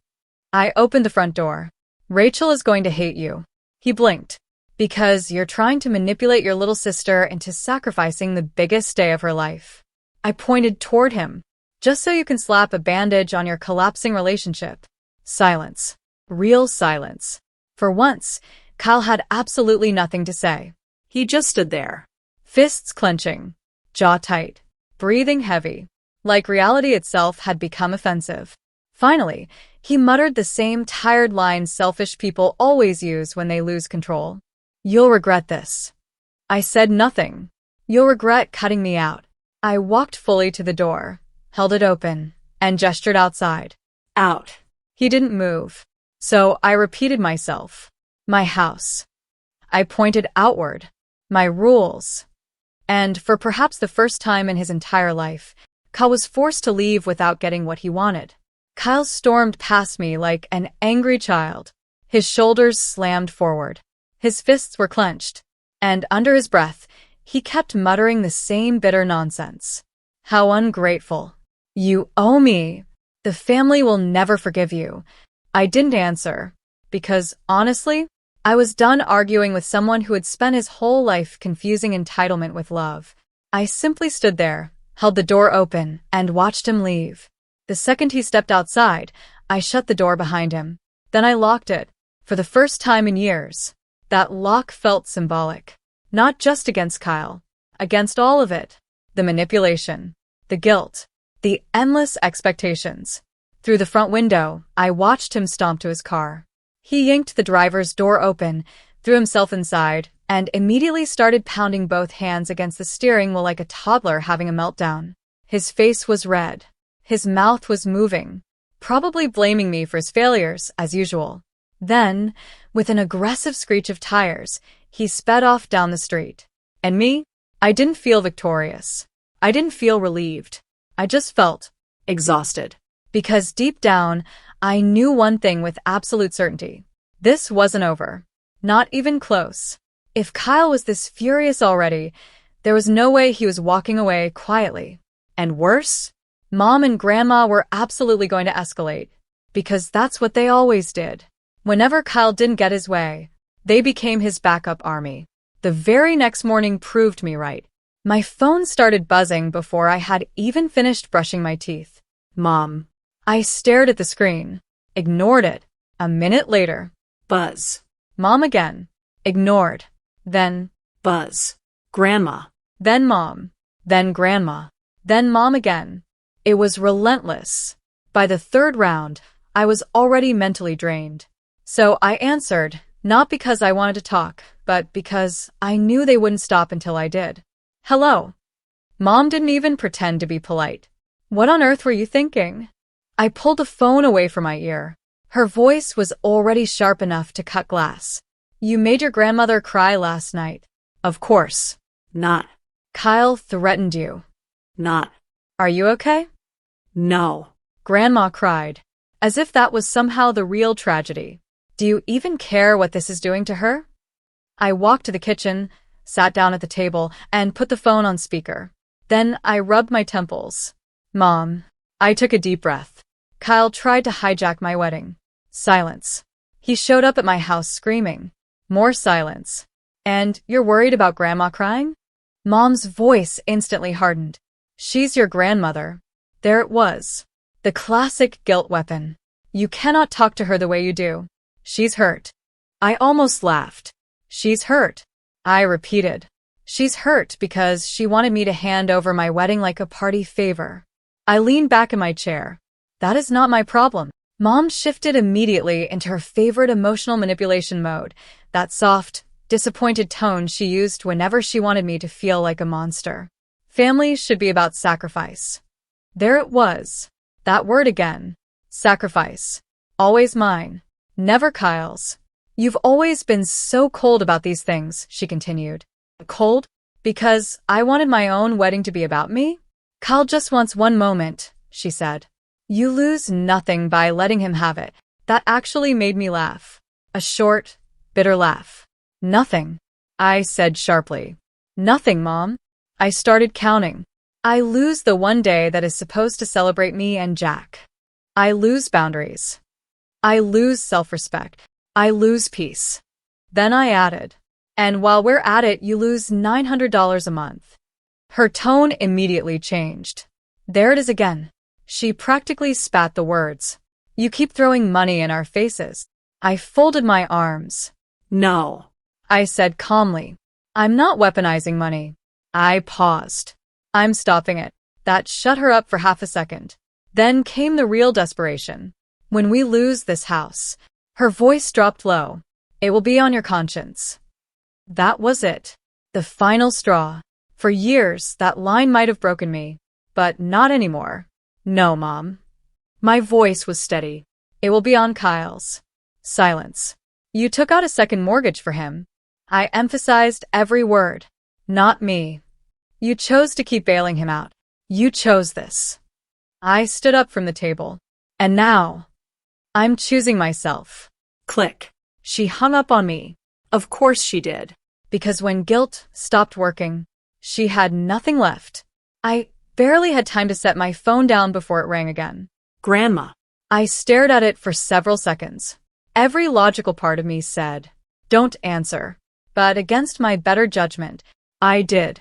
I opened the front door. Rachel is going to hate you. He blinked. Because you're trying to manipulate your little sister into sacrificing the biggest day of her life. I pointed toward him. Just so you can slap a bandage on your collapsing relationship. Silence. Real silence. For once, Kyle had absolutely nothing to say. He just stood there. Fists clenching. Jaw tight. Breathing heavy. Like reality itself had become offensive. Finally, he muttered the same tired line selfish people always use when they lose control. You'll regret this. I said nothing. You'll regret cutting me out. I walked fully to the door, held it open, and gestured outside. Out. He didn't move. So I repeated myself. My house. I pointed outward. My rules. And for perhaps the first time in his entire life, Kyle was forced to leave without getting what he wanted. Kyle stormed past me like an angry child. His shoulders slammed forward. His fists were clenched. And under his breath, he kept muttering the same bitter nonsense. How ungrateful. You owe me. The family will never forgive you. I didn't answer. Because, honestly, I was done arguing with someone who had spent his whole life confusing entitlement with love. I simply stood there, held the door open, and watched him leave. The second he stepped outside, I shut the door behind him. Then I locked it. For the first time in years. That lock felt symbolic. Not just against Kyle. Against all of it. The manipulation. The guilt. The endless expectations. Through the front window, I watched him stomp to his car. He yanked the driver's door open, threw himself inside, and immediately started pounding both hands against the steering wheel like a toddler having a meltdown. His face was red. His mouth was moving, probably blaming me for his failures, as usual. Then, with an aggressive screech of tires, he sped off down the street. And me? I didn't feel victorious. I didn't feel relieved. I just felt Exhausted. because deep down, I knew one thing with absolute certainty. This wasn't over. Not even close. If Kyle was this furious already, there was no way he was walking away quietly. And worse, Mom and Grandma were absolutely going to escalate, because that's what they always did. Whenever Kyle didn't get his way, they became his backup army. The very next morning proved me right. My phone started buzzing before I had even finished brushing my teeth. Mom. I stared at the screen, ignored it. A minute later, Buzz. Mom again. Ignored. Then, Buzz. Grandma. then Mom. Then Grandma. Then Mom again. It was relentless. By the third round, I was already mentally drained. So I answered, not because I wanted to talk, but because I knew they wouldn't stop until I did. Hello. Mom didn't even pretend to be polite. What on earth were you thinking? I pulled the phone away from my ear. Her voice was already sharp enough to cut glass. You made your grandmother cry last night. Of course. Not. Kyle threatened you. Not. Are you okay? No. Grandma cried, as if that was somehow the real tragedy. Do you even care what this is doing to her? I walked to the kitchen, sat down at the table, and put the phone on speaker. Then I rubbed my temples. Mom. I took a deep breath. Kyle tried to hijack my wedding. Silence. He showed up at my house screaming. More silence. And you're worried about Grandma crying? Mom's voice instantly hardened. She's your grandmother. There it was. The classic guilt weapon. You cannot talk to her the way you do. She's hurt. I almost laughed. She's hurt. I repeated. She's hurt because she wanted me to hand over my wedding like a party favor. I leaned back in my chair. That is not my problem. Mom shifted immediately into her favorite emotional manipulation mode, that soft, disappointed tone she used whenever she wanted me to feel like a monster. Family should be about sacrifice. There it was. That word again. Sacrifice. Always mine. Never Kyle's. You've always been so cold about these things, she continued. Cold? Because I wanted my own wedding to be about me? Kyle just wants one moment, she said. You lose nothing by letting him have it. That actually made me laugh. A short, bitter laugh. Nothing, I said sharply. Nothing, Mom. I started counting. I lose the one day that is supposed to celebrate me and Jack. I lose boundaries. I lose self-respect. I lose peace. Then I added, and while we're at it, you lose $900 a month. Her tone immediately changed. There it is again. She practically spat the words. You keep throwing money in our faces. I folded my arms. No. I said calmly. I'm not weaponizing money. I paused. I'm stopping it. That shut her up for half a second. Then came the real desperation. When we lose this house, her voice dropped low. It will be on your conscience. That was it. The final straw. For years, that line might have broken me, but not anymore. No, Mom. My voice was steady. It will be on Kyle's. Silence. You took out a second mortgage for him. I emphasized every word. Not me. You chose to keep bailing him out. You chose this. I stood up from the table. And now, I'm choosing myself. Click. She hung up on me. Of course she did. Because when guilt stopped working, she had nothing left. I barely had time to set my phone down before it rang again. Grandma. I stared at it for several seconds. Every logical part of me said, don't answer. But against my better judgment, I did.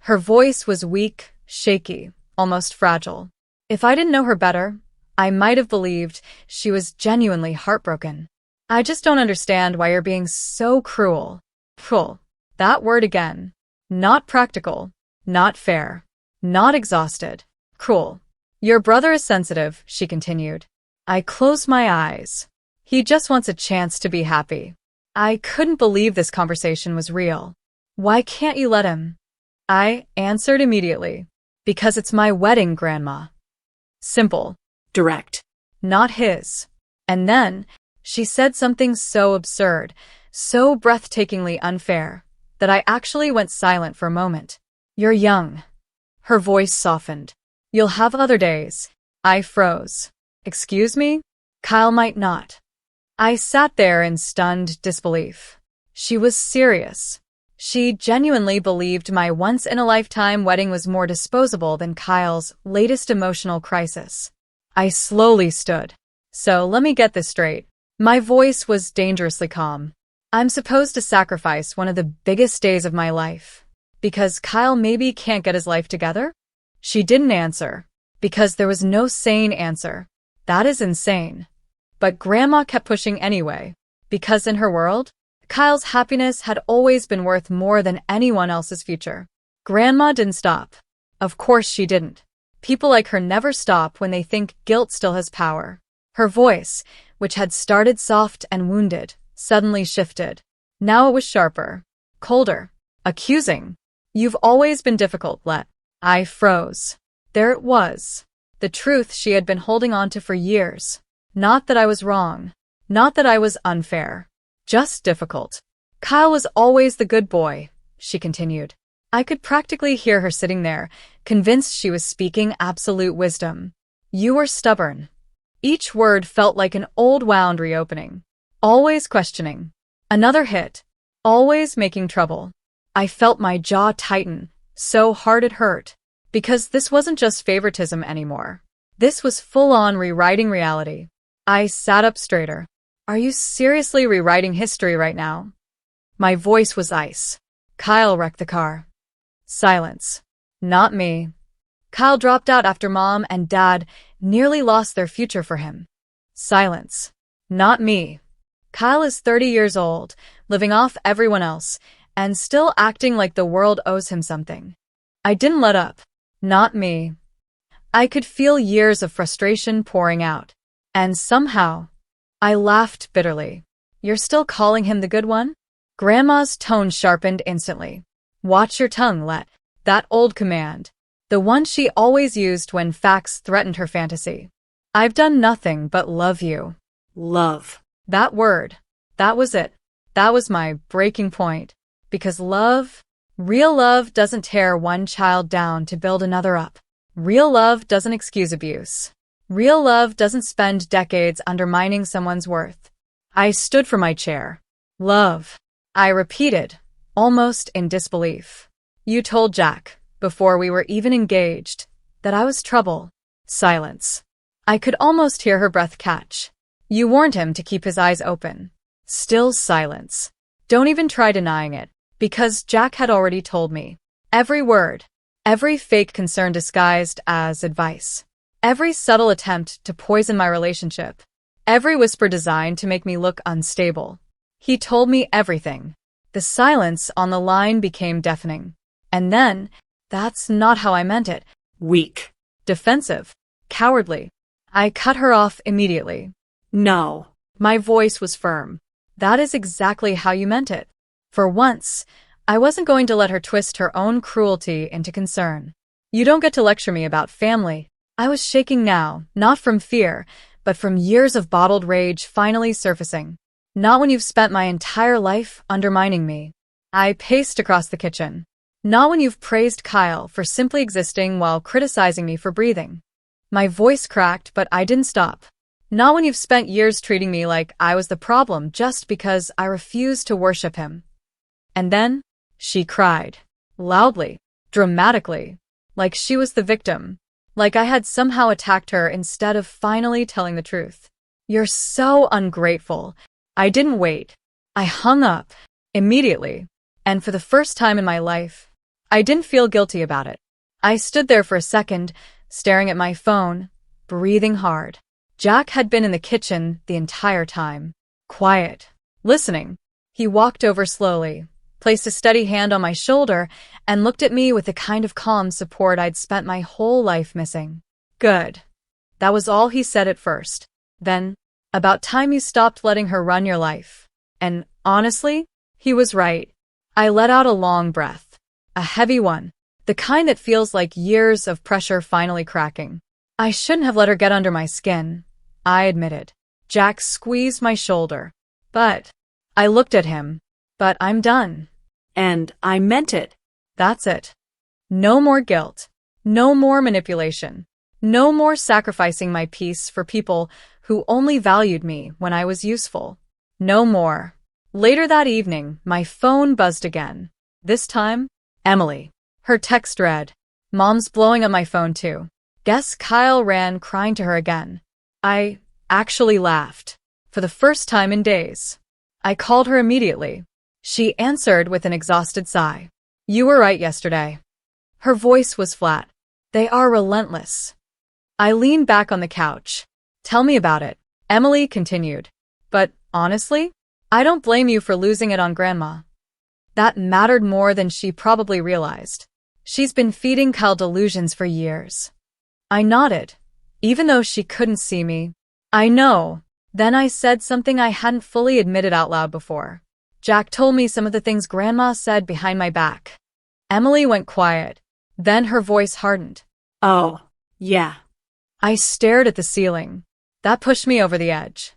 Her voice was weak, shaky, almost fragile. If I didn't know her better, I might have believed she was genuinely heartbroken. I just don't understand why you're being so cruel. Cruel. That word again. Not practical. Not fair. Not exhausted. Cruel. Your brother is sensitive, she continued. I closed my eyes. He just wants a chance to be happy. I couldn't believe this conversation was real. Why can't you let him? I answered immediately. Because it's my wedding, Grandma. Simple. Direct. Not his. And then, she said something so absurd, so breathtakingly unfair, that I actually went silent for a moment. You're young. Her voice softened. You'll have other days. I froze. Excuse me? Kyle might not. I sat there in stunned disbelief. She was serious. She genuinely believed my once-in-a-lifetime wedding was more disposable than Kyle's latest emotional crisis. I slowly stood. So let me get this straight. My voice was dangerously calm. I'm supposed to sacrifice one of the biggest days of my life. Because Kyle maybe can't get his life together? She didn't answer. Because there was no sane answer. That is insane. But Grandma kept pushing anyway. Because in her world, Kyle's happiness had always been worth more than anyone else's future. Grandma didn't stop. Of course she didn't. People like her never stop when they think guilt still has power. Her voice, which had started soft and wounded, suddenly shifted. Now it was sharper, colder, accusing. You've always been difficult, Let. I froze. There it was. The truth she had been holding on to for years. Not that I was wrong. Not that I was unfair. Just difficult. Kyle was always the good boy, she continued. I could practically hear her sitting there, convinced she was speaking absolute wisdom. You were stubborn. Each word felt like an old wound reopening. Always questioning. Another hit. Always making trouble. I felt my jaw tighten, so hard it hurt. Because this wasn't just favoritism anymore. This was full-on rewriting reality. I sat up straighter. Are you seriously rewriting history right now? My voice was ice. Kyle wrecked the car. Silence. Not me. Kyle dropped out after Mom and Dad nearly lost their future for him. Silence. Not me. Kyle is 30 years old, living off everyone else, and still acting like the world owes him something. I didn't let up. Not me. I could feel years of frustration pouring out. And somehow, I laughed bitterly. You're still calling him the good one? Grandma's tone sharpened instantly. Watch your tongue, Let. That old command. The one she always used when facts threatened her fantasy. I've done nothing but love you. Love. That word. That was it. That was my breaking point. Because love, real love doesn't tear one child down to build another up. Real love doesn't excuse abuse. Real love doesn't spend decades undermining someone's worth. I stood from my chair. Love. I repeated, almost in disbelief. You told Jack, before we were even engaged, that I was trouble. Silence. I could almost hear her breath catch. You warned him to keep his eyes open. Still silence. Don't even try denying it, because Jack had already told me. Every word. Every fake concern disguised as advice. Every subtle attempt to poison my relationship. Every whisper designed to make me look unstable. He told me everything. The silence on the line became deafening. And then, that's not how I meant it. Weak. Defensive. Cowardly. I cut her off immediately. No. My voice was firm. That is exactly how you meant it. For once, I wasn't going to let her twist her own cruelty into concern. You don't get to lecture me about family. I was shaking now, not from fear, but from years of bottled rage finally surfacing. Not when you've spent my entire life undermining me. I paced across the kitchen. Not when you've praised Kyle for simply existing while criticizing me for breathing. My voice cracked, but I didn't stop. Not when you've spent years treating me like I was the problem just because I refused to worship him. And then, she cried. Loudly. Dramatically. Like she was the victim. Like I had somehow attacked her instead of finally telling the truth. You're so ungrateful. I didn't wait. I hung up. Immediately. And for the first time in my life, I didn't feel guilty about it. I stood there for a second, staring at my phone, breathing hard. Jack had been in the kitchen the entire time. Quiet. Listening. He walked over slowly, placed a steady hand on my shoulder, and looked at me with the kind of calm support I'd spent my whole life missing. Good. That was all he said at first. Then, About time you stopped letting her run your life. And honestly, he was right. I let out a long breath. A heavy one. The kind that feels like years of pressure finally cracking. I shouldn't have let her get under my skin, I admitted. Jack squeezed my shoulder. But I looked at him. But I'm done. And I meant it. That's it. No more guilt. No more manipulation. No more sacrificing my peace for people who only valued me when I was useful. No more. Later that evening, my phone buzzed again. This time, Emily. Her text read, "Mom's blowing up my phone too." Guess Kyle ran crying to her again. I actually laughed. For the first time in days. I called her immediately. She answered with an exhausted sigh. "You were right yesterday." Her voice was flat. "They are relentless." I leaned back on the couch. "Tell me about it," Emily continued. "But honestly, I don't blame you for losing it on Grandma." That mattered more than she probably realized. She's been feeding Kyle delusions for years. I nodded, even though she couldn't see me. "I know." Then I said something I hadn't fully admitted out loud before. "Jack told me some of the things Grandma said behind my back." Emily went quiet. Then her voice hardened. Oh, yeah. I stared at the ceiling. That pushed me over the edge.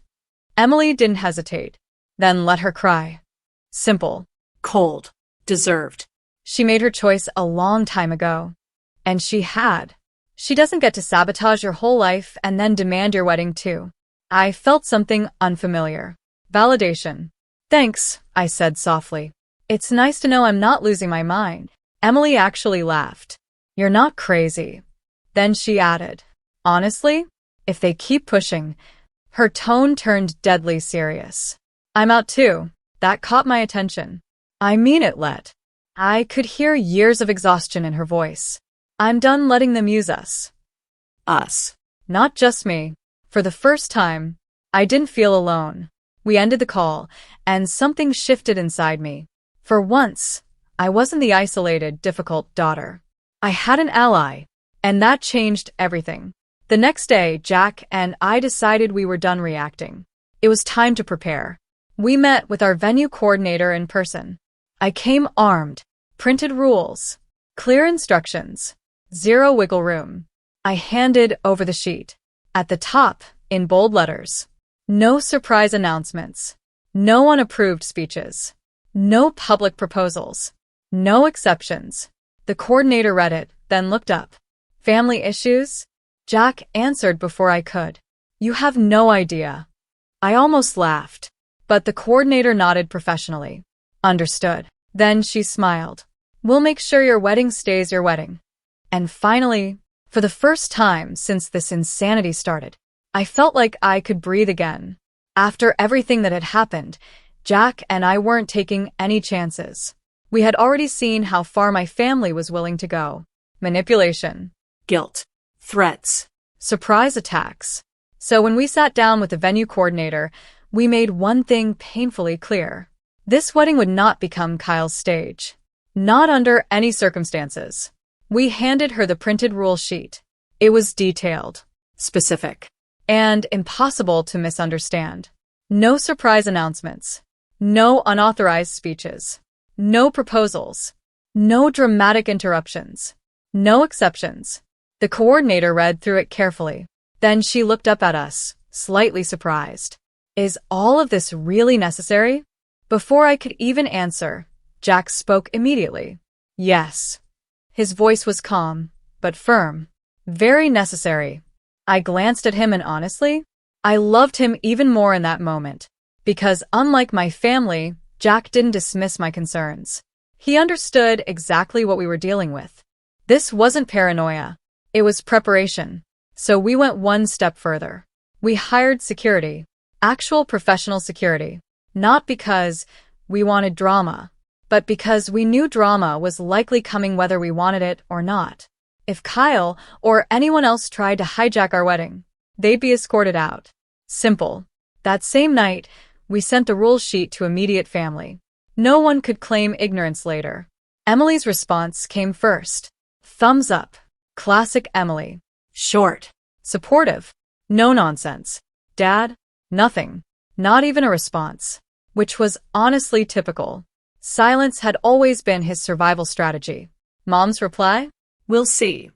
Emily didn't hesitate. Then let her cry. Simple. Cold. Deserved. She made her choice a long time ago. And she had. She doesn't get to sabotage your whole life and then demand your wedding too. I felt something unfamiliar. Validation. "Thanks," I said softly. "It's nice to know I'm not losing my mind." Emily actually laughed. "You're not crazy." Then she added, "Honestly, if they keep pushing." Her tone turned deadly serious. "I'm out too." That caught my attention. "I mean it, Let." I could hear years of exhaustion in her voice. "I'm done letting them use us." Us. Not just me. For the first time, I didn't feel alone. We ended the call, and something shifted inside me. For once, I wasn't the isolated, difficult daughter. I had an ally, and that changed everything. The next day, Jack and I decided we were done reacting. It was time to prepare. We met with our venue coordinator in person. I came armed, printed rules, clear instructions, zero wiggle room. I handed over the sheet. At the top, in bold letters, no surprise announcements, no unapproved speeches, no public proposals, no exceptions. The coordinator read it, then looked up. "Family issues?" Jack answered before I could. "You have no idea." I almost laughed, but the coordinator nodded professionally. "Understood." Then she smiled. "We'll make sure your wedding stays your wedding." And finally, for the first time since this insanity started, I felt like I could breathe again. After everything that had happened, Jack and I weren't taking any chances. We had already seen how far my family was willing to go. Manipulation. Guilt. Threats. Surprise attacks. So when we sat down with the venue coordinator, we made one thing painfully clear. This wedding would not become Kyle's stage. Not under any circumstances. We handed her the printed rule sheet. It was detailed, specific, and impossible to misunderstand. No surprise announcements. No unauthorized speeches. No proposals. No dramatic interruptions. No exceptions. The coordinator read through it carefully. Then she looked up at us, slightly surprised. "Is all of this really necessary?" Before I could even answer, Jack spoke immediately. "Yes." His voice was calm, but firm. "Very necessary." I glanced at him and honestly, I loved him even more in that moment. Because unlike my family, Jack didn't dismiss my concerns. He understood exactly what we were dealing with. This wasn't paranoia. It was preparation. So we went one step further. We hired security. Actual professional security. Not because we wanted drama, but because we knew drama was likely coming whether we wanted it or not. If Kyle or anyone else tried to hijack our wedding, they'd be escorted out. Simple. That same night, we sent the rule sheet to immediate family. No one could claim ignorance later. Emily's response came first. Thumbs up. Classic Emily. Short. Supportive. No nonsense. Dad? Nothing. Not even a response. Which was honestly typical. Silence had always been his survival strategy. Mom's reply? We'll see.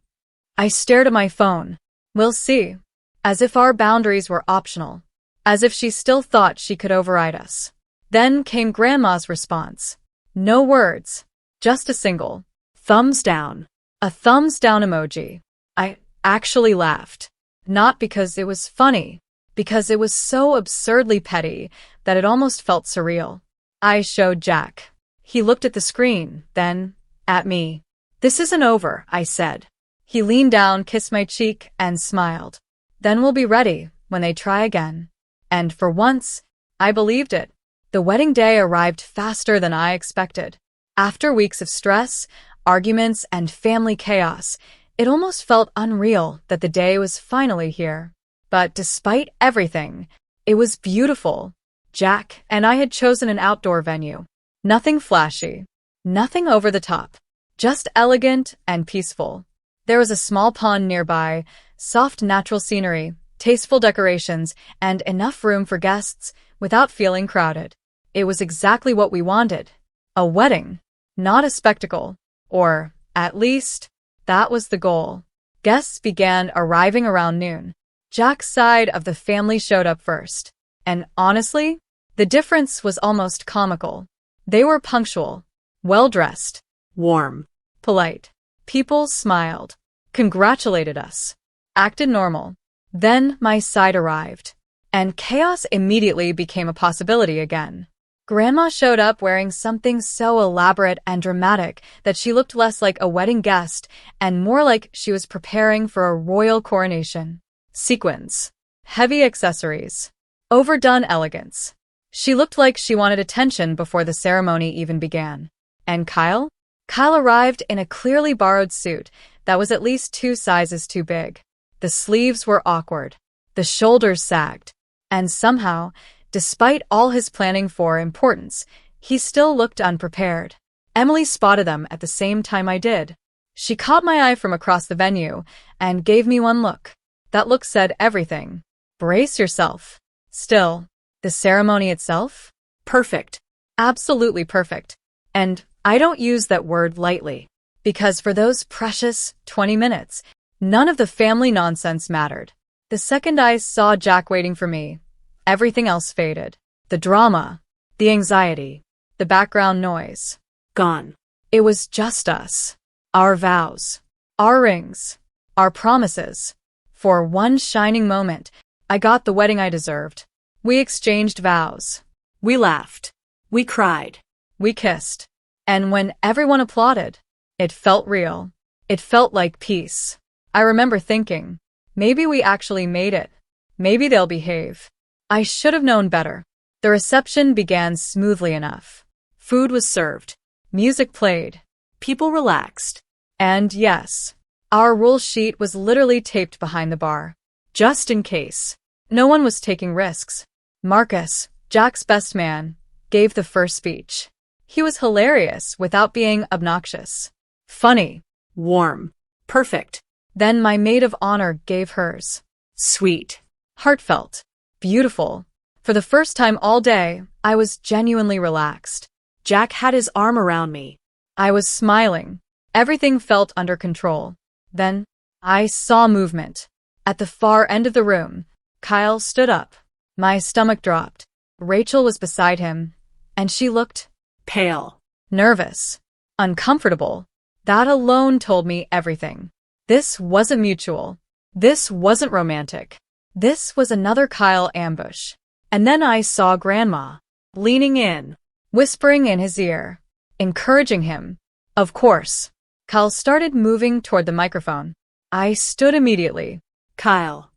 I stared at my phone. We'll see. As if our boundaries were optional. As if she still thought she could override us. Then came Grandma's response. No words. Just a single. Thumbs down. A thumbs down emoji. I actually laughed. Not because it was funny. Because it was so absurdly petty that it almost felt surreal. I showed Jack. He looked at the screen, then at me. This isn't over, I said. He leaned down, kissed my cheek, and smiled. Then we'll be ready when they try again. And for once, I believed it. The wedding day arrived faster than I expected. After weeks of stress, arguments, and family chaos, it almost felt unreal that the day was finally here. But despite everything, it was beautiful. Jack and I had chosen an outdoor venue. Nothing flashy. Nothing over the top. Just elegant and peaceful. There was a small pond nearby, soft natural scenery, tasteful decorations, and enough room for guests without feeling crowded. It was exactly what we wanted. A wedding, not a spectacle. Or, at least, that was the goal. Guests began arriving around noon. Jack's side of the family showed up first. And honestly, the difference was almost comical. They were punctual, well-dressed, Warm. polite. People smiled, congratulated us, acted normal. Then my side arrived, and chaos immediately became a possibility again. Grandma showed up wearing something so elaborate and dramatic that she looked less like a wedding guest and more like she was preparing for a royal coronation. Sequins, heavy accessories, overdone elegance. She looked like she wanted attention before the ceremony even began. And Kyle? Kyle arrived in a clearly borrowed suit that was at least 2 sizes too big. The sleeves were awkward. The shoulders sagged. And somehow, despite all his planning for importance, he still looked unprepared. Emily spotted them at the same time I did. She caught my eye from across the venue and gave me one look. That look said everything. Brace yourself. Still, the ceremony itself? Perfect. Absolutely perfect. And I don't use that word lightly. Because for those precious 20 minutes, none of the family nonsense mattered. The second I saw Jack waiting for me, everything else faded. The drama, the anxiety, the background noise. Gone. It was just us. Our vows. Our rings. Our promises. For one shining moment, I got the wedding I deserved. We exchanged vows. We laughed. We cried. We kissed. And when everyone applauded, it felt real. It felt like peace. I remember thinking, maybe we actually made it. Maybe they'll behave. I should have known better. The reception began smoothly enough. Food was served. Music played. People relaxed. And yes, our rule sheet was literally taped behind the bar. Just in case. No one was taking risks. Marcus, Jack's best man, gave the first speech. He was hilarious without being obnoxious. Funny. Warm. Perfect. Then my maid of honor gave hers. Sweet. Heartfelt. Beautiful. For the first time all day, I was genuinely relaxed. Jack had his arm around me. I was smiling. Everything felt under control. Then, I saw movement. At the far end of the room, Kyle stood up. My stomach dropped. Rachel was beside him, and she looked Pale. nervous, uncomfortable. That alone told me everything. This wasn't mutual. This wasn't romantic. This was another Kyle ambush. And then I saw Grandma, Leaning in. whispering in his ear, encouraging him. Of course. Kyle started moving toward the microphone. I stood immediately. Kyle.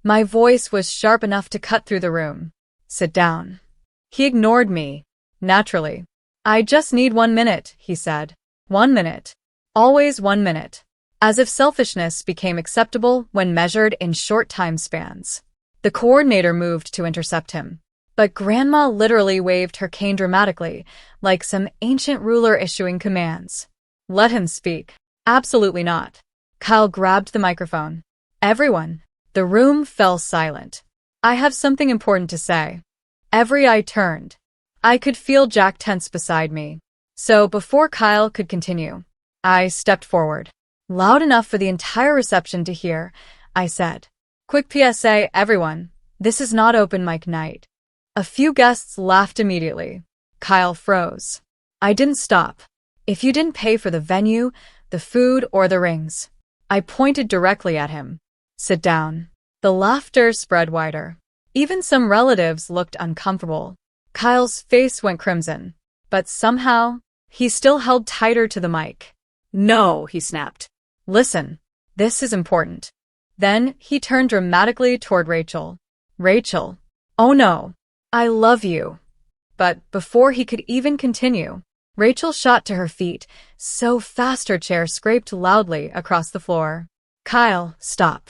My voice was sharp enough to cut through the room. Sit down. He ignored me. Naturally. I just need 1 minute, he said. 1 minute. Always 1 minute. As if selfishness became acceptable when measured in short time spans. The coordinator moved to intercept him. But Grandma literally waved her cane dramatically, like some ancient ruler issuing commands. Let him speak. Absolutely not. Kyle grabbed the microphone. Everyone. The room fell silent. I have something important to say. Every eye turned. I could feel Jack tense beside me. So before Kyle could continue, I stepped forward. Loud enough for the entire reception to hear, I said, "Quick PSA, everyone. This is not open mic night." A few guests laughed immediately. Kyle froze. I didn't stop. "If you didn't pay for the venue, the food, or the rings." I pointed directly at him. "Sit down." The laughter spread wider. Even some relatives looked uncomfortable. Kyle's face went crimson, but somehow, he still held tighter to the mic. No, he snapped. "Listen, this is important." Then he turned dramatically toward Rachel. "Rachel, oh no, I love you." But before he could even continue, Rachel shot to her feet, so fast her chair scraped loudly across the floor. "Kyle, stop."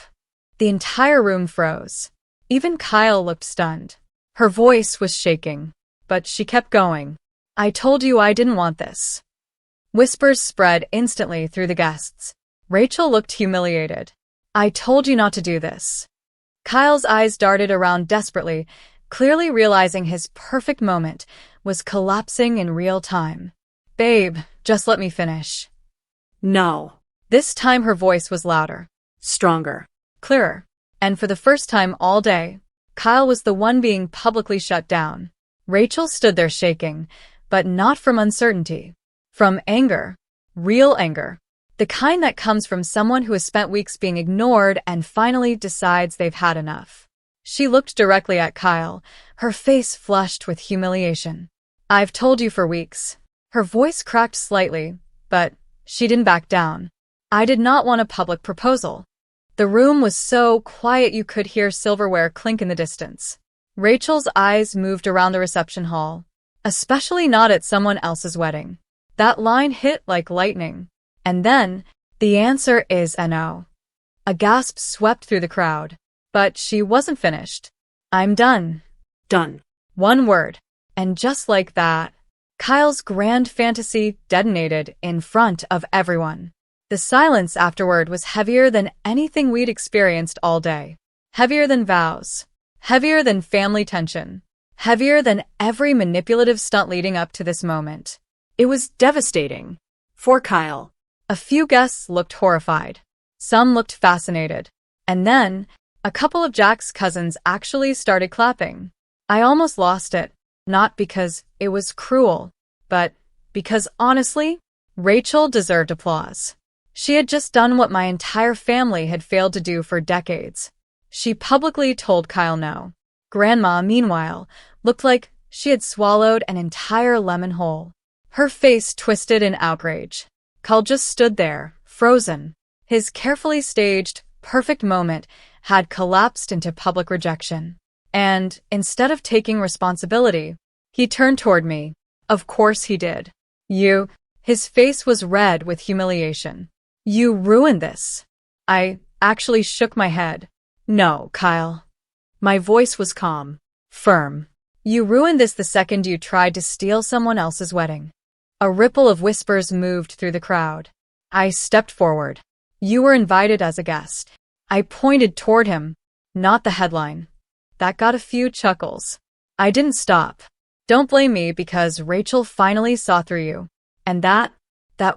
The entire room froze. Even Kyle looked stunned. Her voice was shaking, but she kept going. "I told you I didn't want this." Whispers spread instantly through the guests. Rachel looked humiliated. "I told you not to do this." Kyle's eyes darted around desperately, clearly realizing his perfect moment was collapsing in real time. "Babe, just let me finish." No. This time her voice was louder, Stronger. clearer, and for the first time all day, Kyle was the one being publicly shut down. Rachel stood there shaking, but not from uncertainty. From anger. Real anger. The kind that comes from someone who has spent weeks being ignored and finally decides they've had enough. She looked directly at Kyle, her face flushed with humiliation. "I've told you for weeks." Her voice cracked slightly, but she didn't back down. "I did not want a public proposal." The room was so quiet you could hear silverware clink in the distance. Rachel's eyes moved around the reception hall, especially not at someone else's wedding. That line hit like lightning. And then, the answer is a no. A gasp swept through the crowd. But she wasn't finished. "I'm done." Done. One word. And just like that, Kyle's grand fantasy detonated in front of everyone. The silence afterward was heavier than anything we'd experienced all day. Heavier than vows. Heavier than family tension. Heavier than every manipulative stunt leading up to this moment. It was devastating. For Kyle. A few guests looked horrified. Some looked fascinated. And then, a couple of Jack's cousins actually started clapping. I almost lost it, not because it was cruel, but because honestly, Rachel deserved applause. She had just done what my entire family had failed to do for decades. She publicly told Kyle no. Grandma, meanwhile, looked like she had swallowed an entire lemon whole. Her face twisted in outrage. Kyle just stood there, frozen. His carefully staged, perfect moment had collapsed into public rejection. And, instead of taking responsibility, he turned toward me. Of course he did. "You." His face was red with humiliation. "You ruined this." I actually shook my head. "No, Kyle." My voice was calm, firm. "You ruined this the second you tried to steal someone else's wedding." A ripple of whispers moved through the crowd. I stepped forward. "You were invited as a guest." I pointed toward him, not the headline. That got a few chuckles. I didn't stop. "Don't blame me because Rachel finally saw through you." And that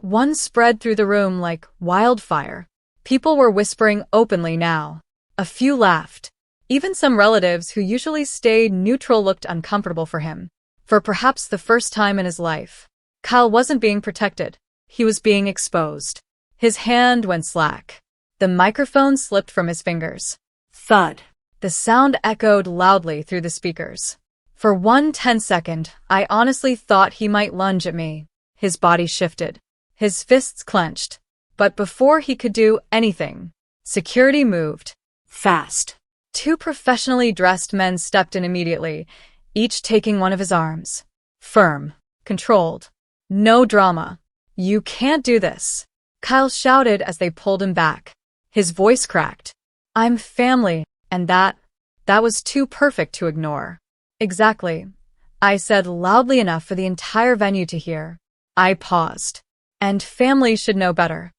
one spread through the room like wildfire. People were whispering openly now. A few laughed. Even some relatives who usually stayed neutral looked uncomfortable for him. For perhaps the first time in his life, Kyle wasn't being protected. He was being exposed. His hand went slack. The microphone slipped from his fingers. Thud. The sound echoed loudly through the speakers. For 1 10-second, I honestly thought he might lunge at me. His body shifted. His fists clenched. But before he could do anything, security moved. Fast. 2 professionally dressed men stepped in immediately, each taking one of his arms. Firm. Controlled. "No drama. You can't do this," Kyle shouted as they pulled him back. His voice cracked. "I'm family, and that was too perfect to ignore." "Exactly," I said loudly enough for the entire venue to hear. I paused. "And family should know better."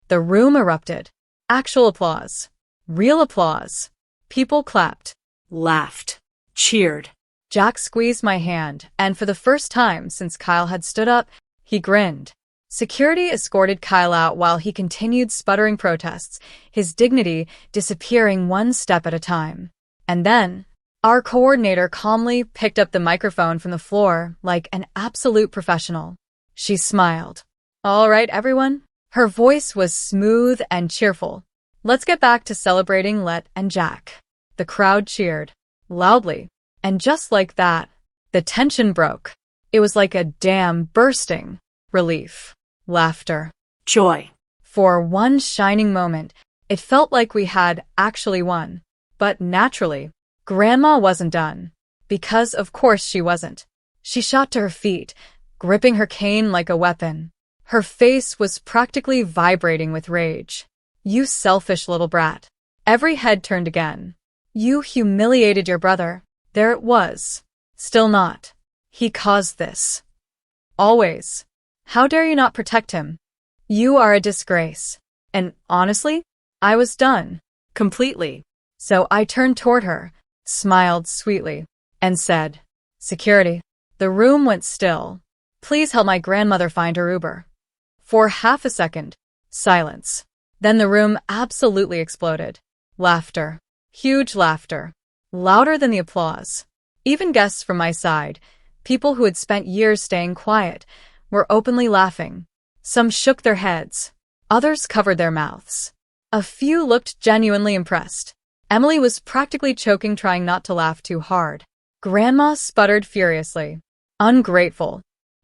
The room erupted. Actual applause. Real applause. People clapped. laughed, cheered. Jack squeezed my hand, and for the first time since Kyle had stood up, he grinned. Security escorted Kyle out while he continued sputtering protests, his dignity disappearing one step at a time. And then, our coordinator calmly picked up the microphone from the floor like an absolute professional. She smiled. "All right, everyone." Her voice was smooth and cheerful. "Let's get back to celebrating Let and Jack." The crowd cheered loudly. And just like that, the tension broke. It was like a dam bursting. Relief. Laughter. Joy. For one shining moment, it felt like we had actually won. But naturally, Grandma wasn't done. Because of course she wasn't. She shot to her feet, gripping her cane like a weapon. Her face was practically vibrating with rage. "You selfish little brat." Every head turned again. "You humiliated your brother." There it was. Still not. "He caused this. Always. How dare you not protect him? You are a disgrace." And honestly, I was done. Completely. So I turned toward her, smiled sweetly, and said, "Security." The room went still. "Please help my grandmother find her Uber." For half a second, silence. Then the room absolutely exploded. Laughter. Huge laughter. Louder than the applause. Even guests from my side, people who had spent years staying quiet, were openly laughing. Some shook their heads. Others covered their mouths. A few looked genuinely impressed. Emily was practically choking, trying not to laugh too hard. Grandma sputtered furiously. "Ungrateful.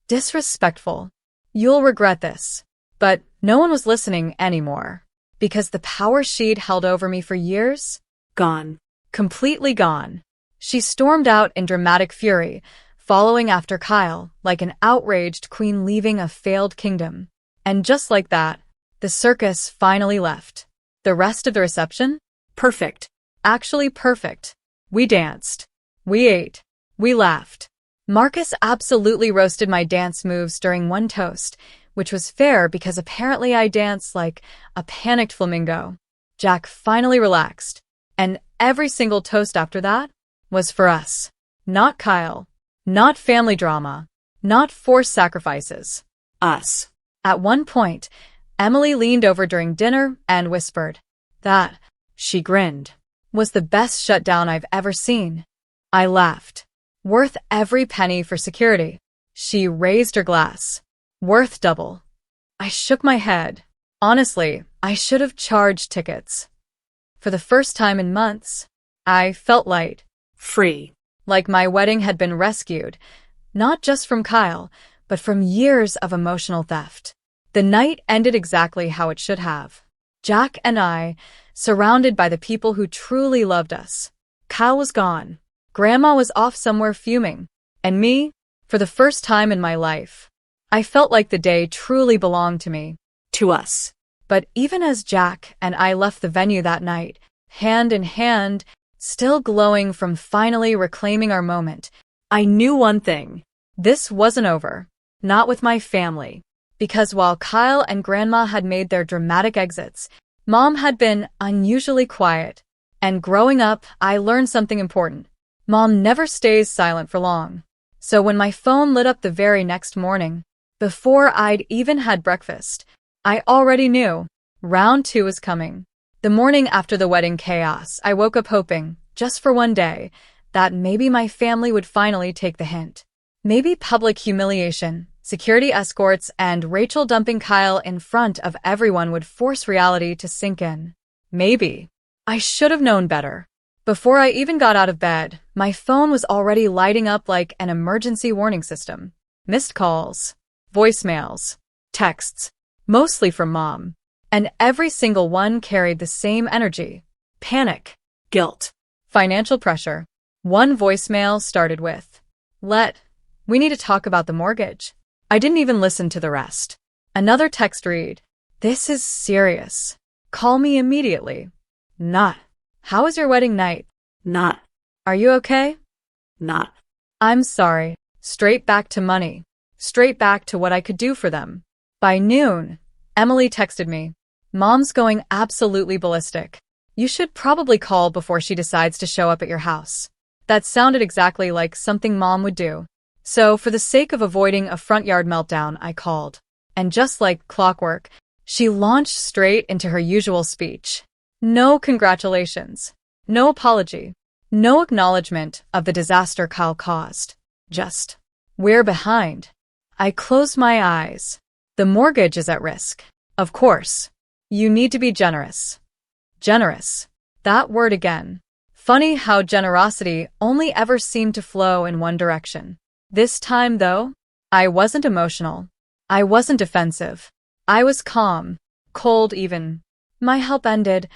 Disrespectful. You'll regret this." But no one was listening anymore. Because the power she'd held over me for years? Gone. Completely gone. She stormed out in dramatic fury, following after Kyle like an outraged queen leaving a failed kingdom. And just like that, the circus finally left. The rest of the reception? Perfect. Actually perfect. We danced. We ate. We laughed. Marcus absolutely roasted my dance moves during one toast, which was fair because apparently I danced like a panicked flamingo. Jack finally relaxed. And every single toast after that was for us. Not Kyle. Not family drama. Not forced sacrifices. Us. At one point, Emily leaned over during dinner and whispered, "That," she grinned, "was the best shutdown I've ever seen." I laughed. "Worth every penny for security." She raised her glass. "Worth double." I shook my head. Honestly, I should have charged tickets. For the first time in months, I felt light. Free. Like my wedding had been rescued, not just from Kyle, but from years of emotional theft. The night ended exactly how it should have. Jack and I, surrounded by the people who truly loved us. Kyle was gone. Grandma was off somewhere fuming. And me, for the first time in my life, I felt like the day truly belonged to me. To us. But even as Jack and I left the venue that night, hand in hand, still glowing from finally reclaiming our moment, I knew one thing. This wasn't over. Not with my family. Because while Kyle and Grandma had made their dramatic exits, Mom had been unusually quiet. And growing up, I learned something important. Mom never stays silent for long. So when my phone lit up the very next morning, before I'd even had breakfast, I already knew. Round 2 was coming. The morning after the wedding chaos, I woke up hoping, just for one day, that maybe my family would finally take the hint. Maybe public humiliation, security escorts, and Rachel dumping Kyle in front of everyone would force reality to sink in. Maybe. I should have known better. Before I even got out of bed, my phone was already lighting up like an emergency warning system. Missed calls, voicemails, texts. Mostly from Mom. And every single one carried the same energy. Panic. Guilt. Financial pressure. One voicemail started with, "We need to talk about the mortgage." I didn't even listen to the rest. Another text read, "This is serious. Call me immediately." Not, "How was your wedding night?" Not. "Are you okay?" Not. "I'm sorry." Straight back to money. Straight back to what I could do for them. By noon, Emily texted me, "Mom's going absolutely ballistic. You should probably call before she decides to show up at your house. That sounded exactly like something Mom would do. So, for the sake of avoiding a front yard meltdown, I called. And just like clockwork, she launched straight into her usual speech. No congratulations. No apology. No acknowledgement of the disaster Kyle caused. Just, we're behind. I closed my eyes. The mortgage is at risk. Of course. You need to be generous. Generous. That word again. Funny how generosity only ever seemed to flow in one direction. This time, though, I wasn't emotional. I wasn't defensive. I was calm, cold even. My help ended,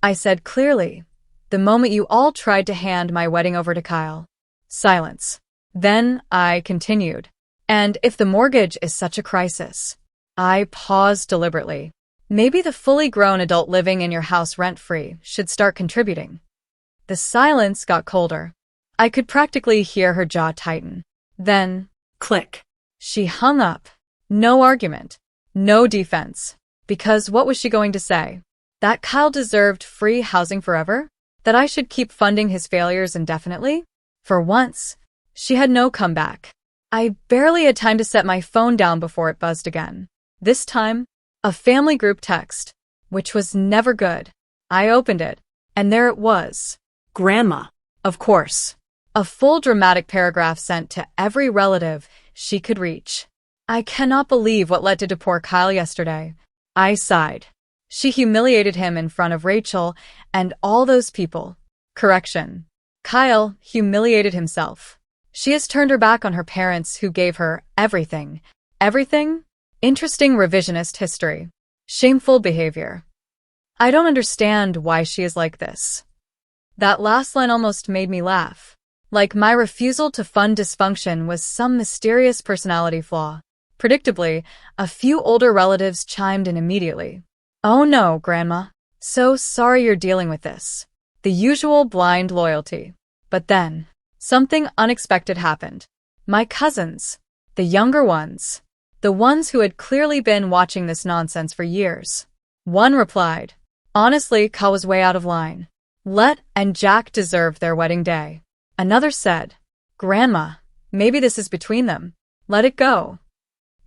I said clearly, the moment you all tried to hand my wedding over to Kyle. Silence. Then I continued. And if the mortgage is such a crisis, I paused deliberately. Maybe the fully grown adult living in your house rent-free should start contributing. The silence got colder. I could practically hear her jaw tighten. Then, Click. she hung up. No argument. No defense. Because what was she going to say? That Kyle deserved free housing forever? That I should keep funding his failures indefinitely? For once, she had no comeback. I barely had time to set my phone down before it buzzed again. This time, a family group text, which was never good. I opened it, and there it was. Grandma. Of course. A full dramatic paragraph sent to every relative she could reach. I cannot believe what led to poor Kyle yesterday. I sighed. She humiliated him in front of Rachel and all those people. Correction. Kyle humiliated himself. She has turned her back on her parents who gave her everything. Everything? Interesting revisionist history. Shameful behavior. I don't understand why she is like this. That last line almost made me laugh. Like my refusal to fund dysfunction was some mysterious personality flaw. Predictably, a few older relatives chimed in immediately. Oh no, Grandma. So sorry you're dealing with this. The usual blind loyalty. But then, something unexpected happened. My cousins, the younger ones, the ones who had clearly been watching this nonsense for years. One replied, honestly, Kyle was way out of line. Let and Jack deserved their wedding day. Another said, Grandma, maybe this is between them. Let it go.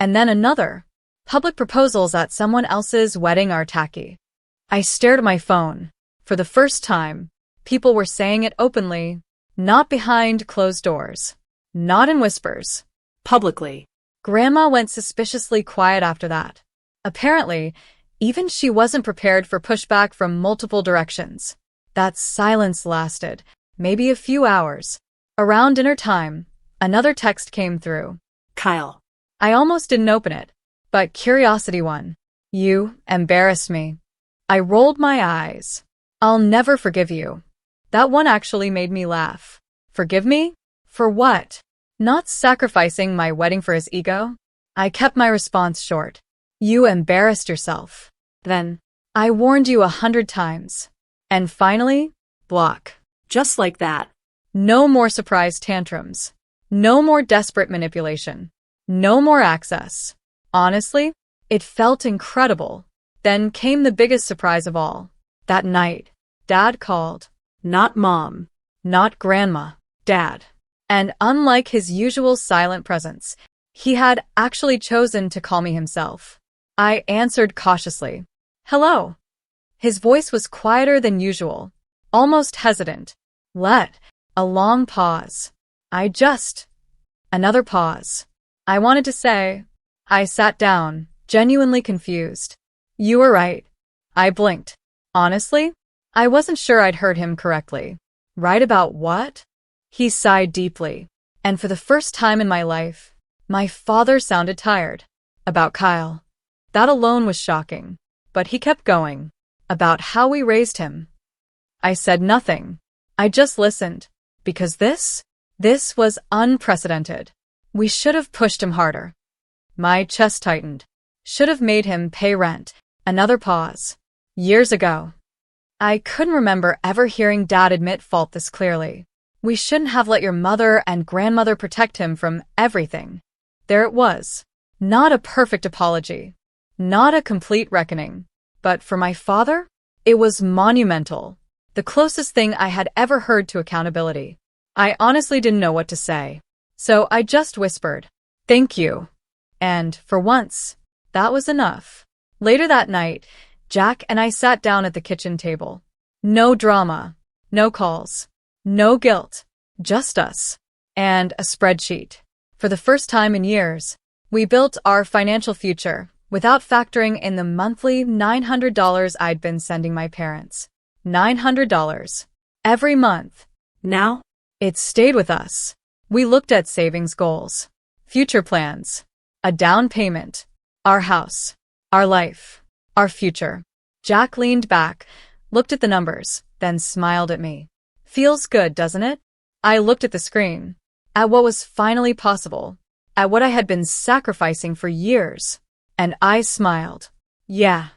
And then another, public proposals at someone else's wedding are tacky. I stared at my phone. For the first time, people were saying it openly, not behind closed doors, not in whispers. Publicly. Grandma went suspiciously quiet after that. Apparently, even she wasn't prepared for pushback from multiple directions. That silence lasted, maybe a few hours. Around dinner time, another text came through. Kyle. I almost didn't open it, but curiosity won. You embarrassed me. I rolled my eyes. I'll never forgive you. That one actually made me laugh. Forgive me? For what? Not sacrificing my wedding for his ego? I kept my response short. You embarrassed yourself. Then, I warned you 100 times. And finally, block. Just like that. No more surprise tantrums. No more desperate manipulation. No more access. Honestly, it felt incredible. Then came the biggest surprise of all. That night, Dad called. Not Mom. Not Grandma. Dad. And unlike his usual silent presence, he had actually chosen to call me himself. I answered cautiously. Hello. His voice was quieter than usual, almost hesitant. A long pause. Another pause. I wanted to say. I sat down, genuinely confused. You were right. I blinked. Honestly, I wasn't sure I'd heard him correctly. Right about what? He sighed deeply. And for the first time in my life, my father sounded tired. About Kyle. That alone was shocking. But he kept going. About how we raised him. I said nothing. I just listened. Because this was unprecedented. We should have pushed him harder. My chest tightened. Should have made him pay rent. Another pause. Years ago. I couldn't remember ever hearing Dad admit fault this clearly. We shouldn't have let your mother and grandmother protect him from everything. There it was. Not a perfect apology. Not a complete reckoning. But for my father, it was monumental. The closest thing I had ever heard to accountability. I honestly didn't know what to say. So I just whispered, "Thank you." And, for once, that was enough. Later that night, Jack and I sat down at the kitchen table. No drama, no calls, no guilt, just us. And a spreadsheet. For the first time in years, we built our financial future without factoring in the monthly $900 I'd been sending my parents. $900. Every month. Now? It stayed with us. We looked at savings goals, future plans, a down payment, our house, our life, our future. Jack leaned back, looked at the numbers, then smiled at me. Feels good, doesn't it? I looked at the screen, at what was finally possible, at what I had been sacrificing for years, and I smiled. Yeah,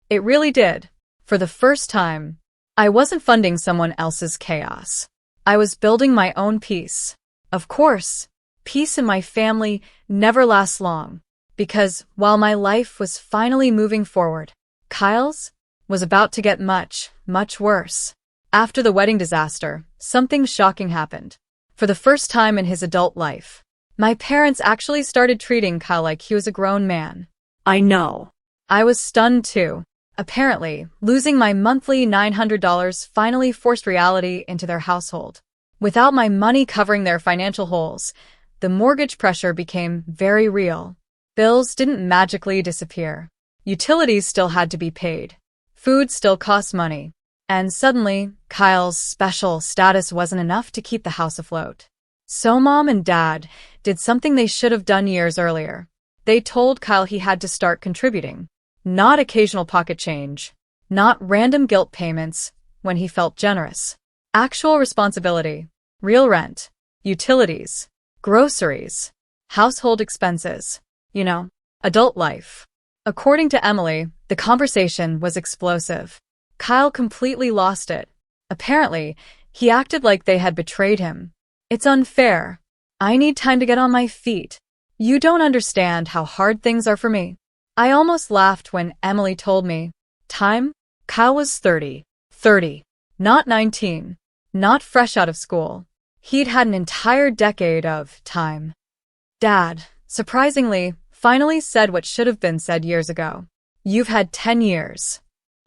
it really did. For the first time, I wasn't funding someone else's chaos. I was building my own peace. Of course, peace in my family never lasts long, because while my life was finally moving forward, Kyle's was about to get much, much worse. After the wedding disaster, something shocking happened. For the first time in his adult life, my parents actually started treating Kyle like he was a grown man. I know. I was stunned too. Apparently, losing my monthly $900 finally forced reality into their household. Without my money covering their financial holes, the mortgage pressure became very real. Bills didn't magically disappear. Utilities still had to be paid. Food still cost money. And suddenly, Kyle's special status wasn't enough to keep the house afloat. So Mom and Dad did something they should have done years earlier. They told Kyle he had to start contributing. Not occasional pocket change. Not random guilt payments when he felt generous. Actual responsibility. Real rent. Utilities. Groceries. Household expenses. Adult life. According to Emily, the conversation was explosive. Kyle completely lost it. Apparently, he acted like they had betrayed him. It's unfair. I need time to get on my feet. You don't understand how hard things are for me. I almost laughed when Emily told me. Time? Kyle was 30. 30. Not 19. Not fresh out of school. He'd had an entire decade of time. Dad, surprisingly, finally said what should have been said years ago. You've had 10 years.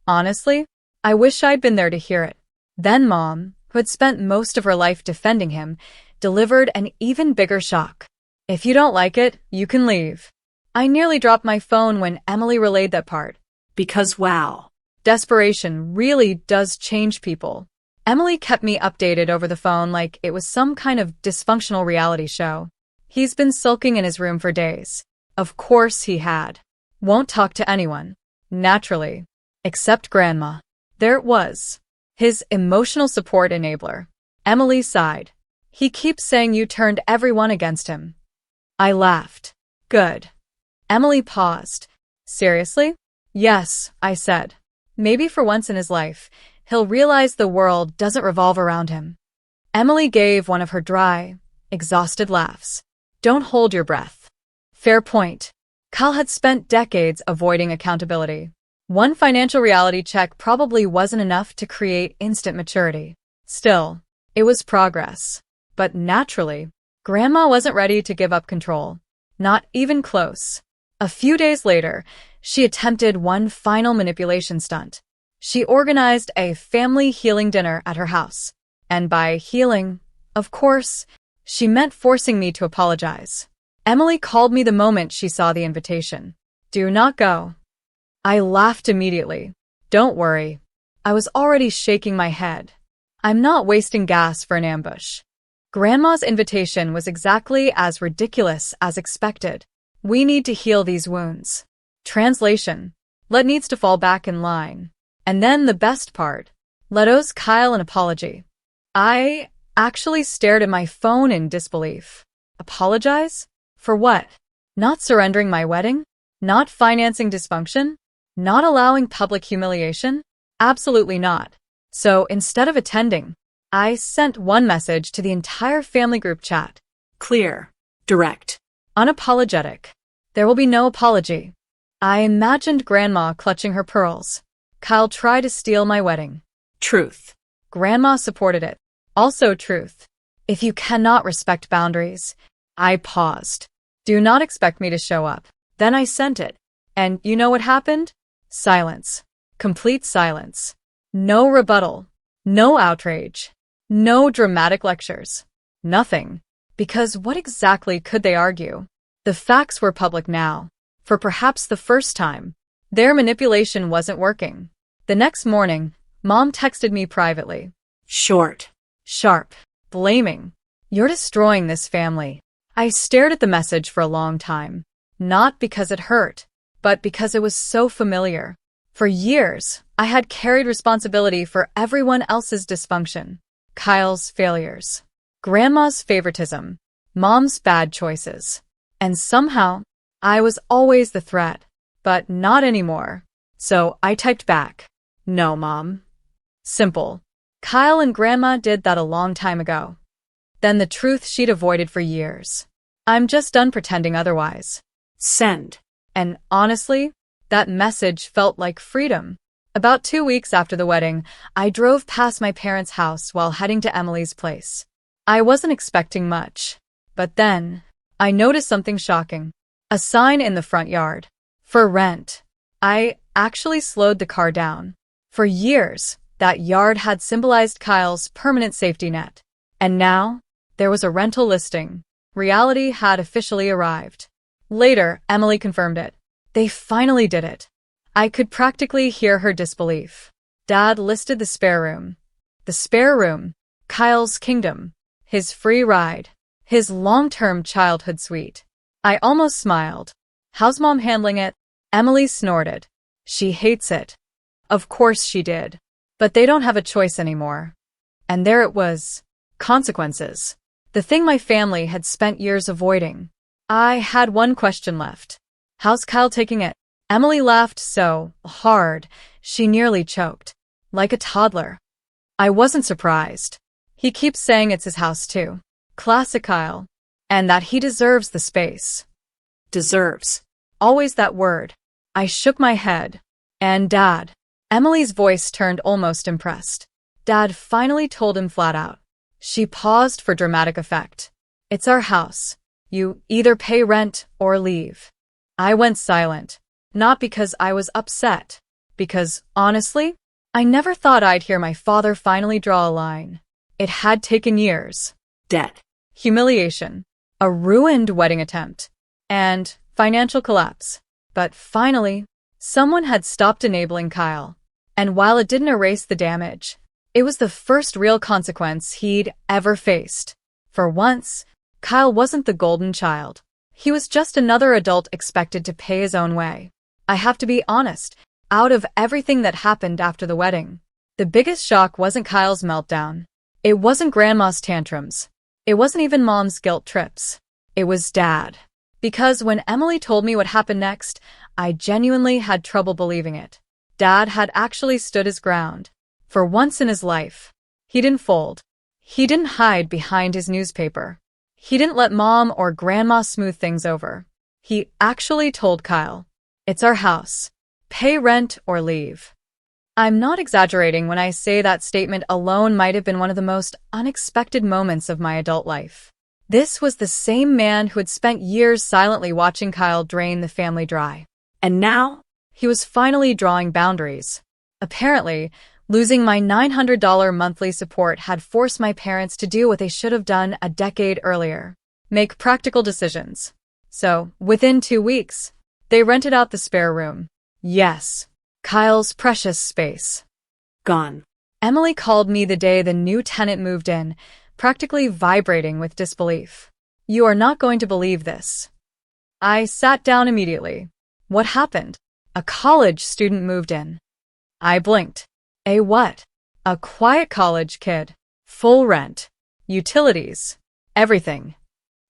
Honestly, I wish I'd been there to hear it. Then Mom, who had spent most of her life defending him, delivered an even bigger shock. If you don't like it, you can leave. I nearly dropped my phone when Emily relayed that part. Because wow. Desperation really does change people. Emily kept me updated over the phone like it was some kind of dysfunctional reality show. He's been sulking in his room for days. Of course he had. Won't talk to anyone. Naturally. Except Grandma. There it was. His emotional support enabler. Emily sighed. He keeps saying you turned everyone against him. I laughed. Good. Emily paused. Seriously? Yes, I said. Maybe for once in his life, he'll realize the world doesn't revolve around him. Emily gave one of her dry, exhausted laughs. Don't hold your breath. Fair point. Kyle had spent decades avoiding accountability. One financial reality check probably wasn't enough to create instant maturity. Still, it was progress. But naturally, Grandma wasn't ready to give up control. Not even close. A few days later, she attempted one final manipulation stunt. She organized a family healing dinner at her house. And by healing, of course, she meant forcing me to apologize. Emily called me the moment she saw the invitation. Do not go. I laughed immediately. Don't worry. I was already shaking my head. I'm not wasting gas for an ambush. Grandma's invitation was exactly as ridiculous as expected. We need to heal these wounds. Translation. Let needs to fall back in line. And then the best part. Let owes Kyle an apology. I actually stared at my phone in disbelief. Apologize? For what? Not surrendering my wedding? Not financing dysfunction? Not allowing public humiliation? Absolutely not. So instead of attending, I sent one message to the entire family group chat. Clear. Direct. Unapologetic. There will be no apology. I imagined Grandma clutching her pearls. Kyle tried to steal my wedding. Truth. Grandma supported it. Also truth. If you cannot respect boundaries, I paused. Do not expect me to show up. Then I sent it. And you know what happened? Silence. Complete silence. No rebuttal. No outrage. No dramatic lectures. Nothing. Because what exactly could they argue? The facts were public now. For perhaps the first time. Their manipulation wasn't working. The next morning, Mom texted me privately. Short. Sharp. Blaming. You're destroying this family. I stared at the message for a long time. Not because it hurt, but because it was so familiar. For years, I had carried responsibility for everyone else's dysfunction. Kyle's failures. Grandma's favoritism. Mom's bad choices. And somehow, I was always the threat. But not anymore. So I typed back. No, Mom. Simple. Kyle and Grandma did that a long time ago. Then the truth she'd avoided for years. I'm just done pretending otherwise. Send. And honestly, that message felt like freedom. About 2 weeks after the wedding, I drove past my parents' house while heading to Emily's place. I wasn't expecting much. But then, I noticed something shocking. A sign in the front yard. For rent. I actually slowed the car down. For years, that yard had symbolized Kyle's permanent safety net. And now, there was a rental listing. Reality had officially arrived. Later, Emily confirmed it. They finally did it. I could practically hear her disbelief. Dad listed the spare room. The spare room. Kyle's kingdom. His free ride. His long-term childhood suite. I almost smiled. How's Mom handling it? Emily snorted. She hates it. Of course she did. But they don't have a choice anymore. And there it was. Consequences. The thing my family had spent years avoiding. I had one question left. How's Kyle taking it? Emily laughed so hard, she nearly choked. Like a toddler. I wasn't surprised. He keeps saying it's his house too. Classic Kyle. And that he deserves the space. Deserves. Always that word. I shook my head. And Dad. Emily's voice turned almost impressed. Dad finally told him flat out. She paused for dramatic effect. It's our house. You either pay rent or leave. I went silent. Not because I was upset. Because, honestly, I never thought I'd hear my father finally draw a line. It had taken years. Debt. Humiliation. A ruined wedding attempt. And financial collapse. But finally, someone had stopped enabling Kyle. And while it didn't erase the damage, it was the first real consequence he'd ever faced. For once, Kyle wasn't the golden child. He was just another adult expected to pay his own way. I have to be honest, out of everything that happened after the wedding, the biggest shock wasn't Kyle's meltdown. It wasn't Grandma's tantrums. It wasn't even Mom's guilt trips. It was Dad. Because when Emily told me what happened next, I genuinely had trouble believing it. Dad had actually stood his ground. For once in his life. He didn't fold. He didn't hide behind his newspaper. He didn't let Mom or Grandma smooth things over. He actually told Kyle, it's our house. Pay rent or leave. I'm not exaggerating when I say that statement alone might have been one of the most unexpected moments of my adult life. This was the same man who had spent years silently watching Kyle drain the family dry. And now? He was finally drawing boundaries. Apparently, losing my $900 monthly support had forced my parents to do what they should have done a decade earlier. Make practical decisions. So, within 2 weeks, they rented out the spare room. Yes, Kyle's precious space. Gone. Emily called me the day the new tenant moved in, practically vibrating with disbelief. You are not going to believe this. I sat down immediately. What happened? A college student moved in. I blinked. A what? A quiet college kid. Full rent. Utilities. Everything.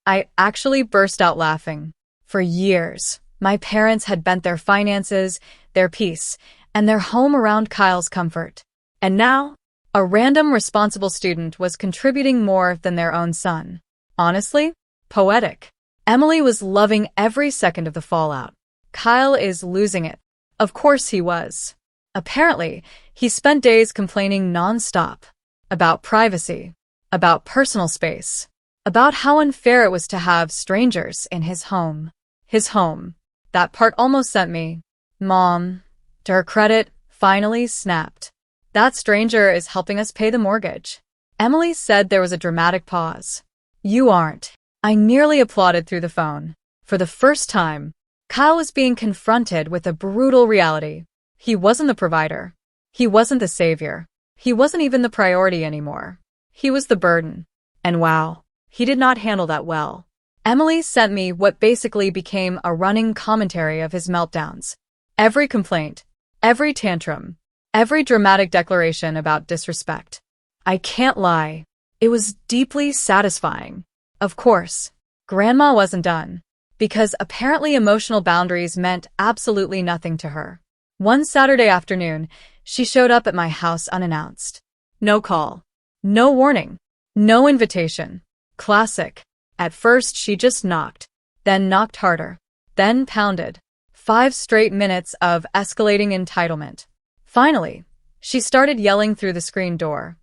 I actually burst out laughing. For years, my parents had bent their finances, their peace, and their home around Kyle's comfort. And now, a random responsible student was contributing more than their own son. Honestly, poetic. Emily was loving every second of the fallout. Kyle is losing it. Of course he was. Apparently, he spent days complaining non-stop. about privacy, about personal space, about how unfair it was to have strangers in his home. His home. That part almost sent me. Mom, to her credit, finally snapped. That stranger is helping us pay the mortgage. Emily said there was a dramatic pause. You aren't. I nearly applauded through the phone. For the first time, Kyle was being confronted with a brutal reality. He wasn't the provider. He wasn't the savior. He wasn't even the priority anymore. He was the burden. And wow, he did not handle that well. Emily sent me what basically became a running commentary of his meltdowns. Every complaint, every tantrum, every dramatic declaration about disrespect. I can't lie. It was deeply satisfying. Of course, Grandma wasn't done, because apparently emotional boundaries meant absolutely nothing to her. One Saturday afternoon, she showed up at my house unannounced. No call. No warning. No invitation. Classic. At first, she just knocked, then knocked harder, then pounded. 5 straight minutes of escalating entitlement. Finally, she started yelling through the screen door.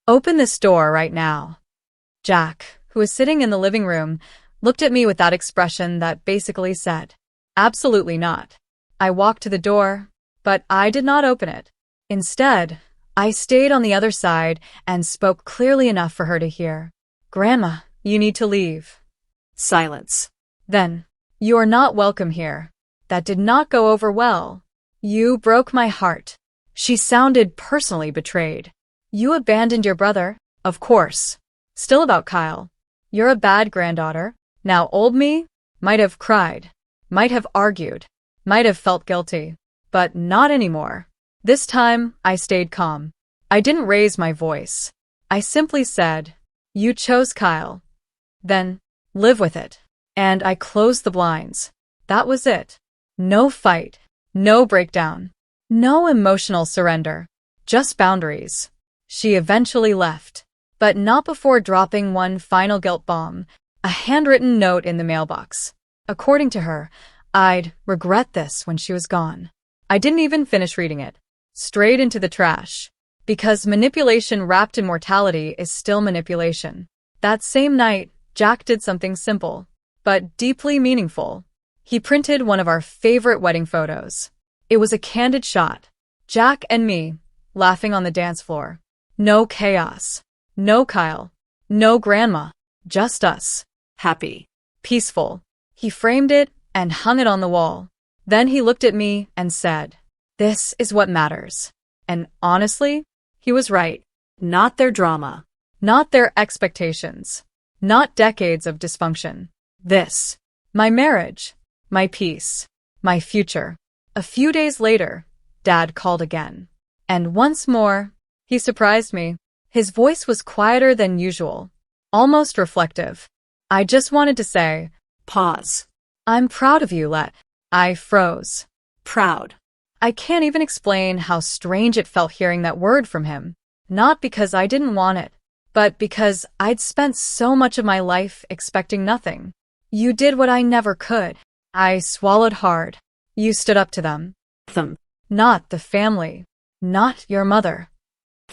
Open this door right now. Jack, who was sitting in the living room, looked at me with that expression that basically said, absolutely not. I walked to the door, but I did not open it. Instead, I stayed on the other side and spoke clearly enough for her to hear. Grandma, you need to leave. Silence. Then, you are not welcome here. That did not go over well. You broke my heart. She sounded personally betrayed. You abandoned your brother, of course. Still about Kyle. You're a bad granddaughter. Now old me might have cried, might have argued, might have felt guilty, but not anymore. This time, I stayed calm. I didn't raise my voice. I simply said, you chose Kyle. Then, live with it. And I closed the blinds. That was it. No fight. No breakdown. No emotional surrender. Just boundaries. She eventually left. But not before dropping one final guilt bomb, a handwritten note in the mailbox. According to her, I'd regret this when she was gone. I didn't even finish reading it. Straight into the trash. Because manipulation wrapped in mortality is still manipulation. That same night, Jack did something simple, but deeply meaningful. He printed one of our favorite wedding photos. It was a candid shot. Jack and me, laughing on the dance floor. No chaos. No Kyle. No Grandma. Just us. Happy. Peaceful. He framed it and hung it on the wall. Then he looked at me and said, this is what matters. And honestly, he was right. Not their drama. Not their expectations. Not decades of dysfunction. This. My marriage. My peace. My future. A few days later, Dad called again. And once more, he surprised me. His voice was quieter than usual. Almost reflective. I just wanted to say, pause. I'm proud of you, Let. I froze. Proud. I can't even explain how strange it felt hearing that word from him. Not because I didn't want it, but because I'd spent so much of my life expecting nothing. You did what I never could. I swallowed hard. You stood up to them. Them. Not the family. Not your mother.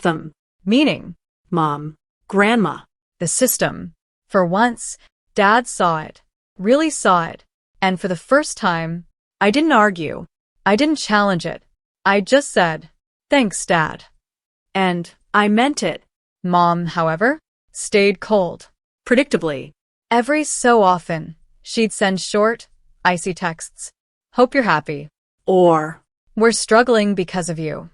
Them. Meaning. Mom. Grandma. The system. For once, Dad saw it. Really saw it. And for the first time, I didn't argue. I didn't challenge it. I just said, thanks, Dad. And I meant it. Mom, however, stayed cold. Predictably. Every so often, she'd send short, icy texts. Hope you're happy. Or, we're struggling because of you.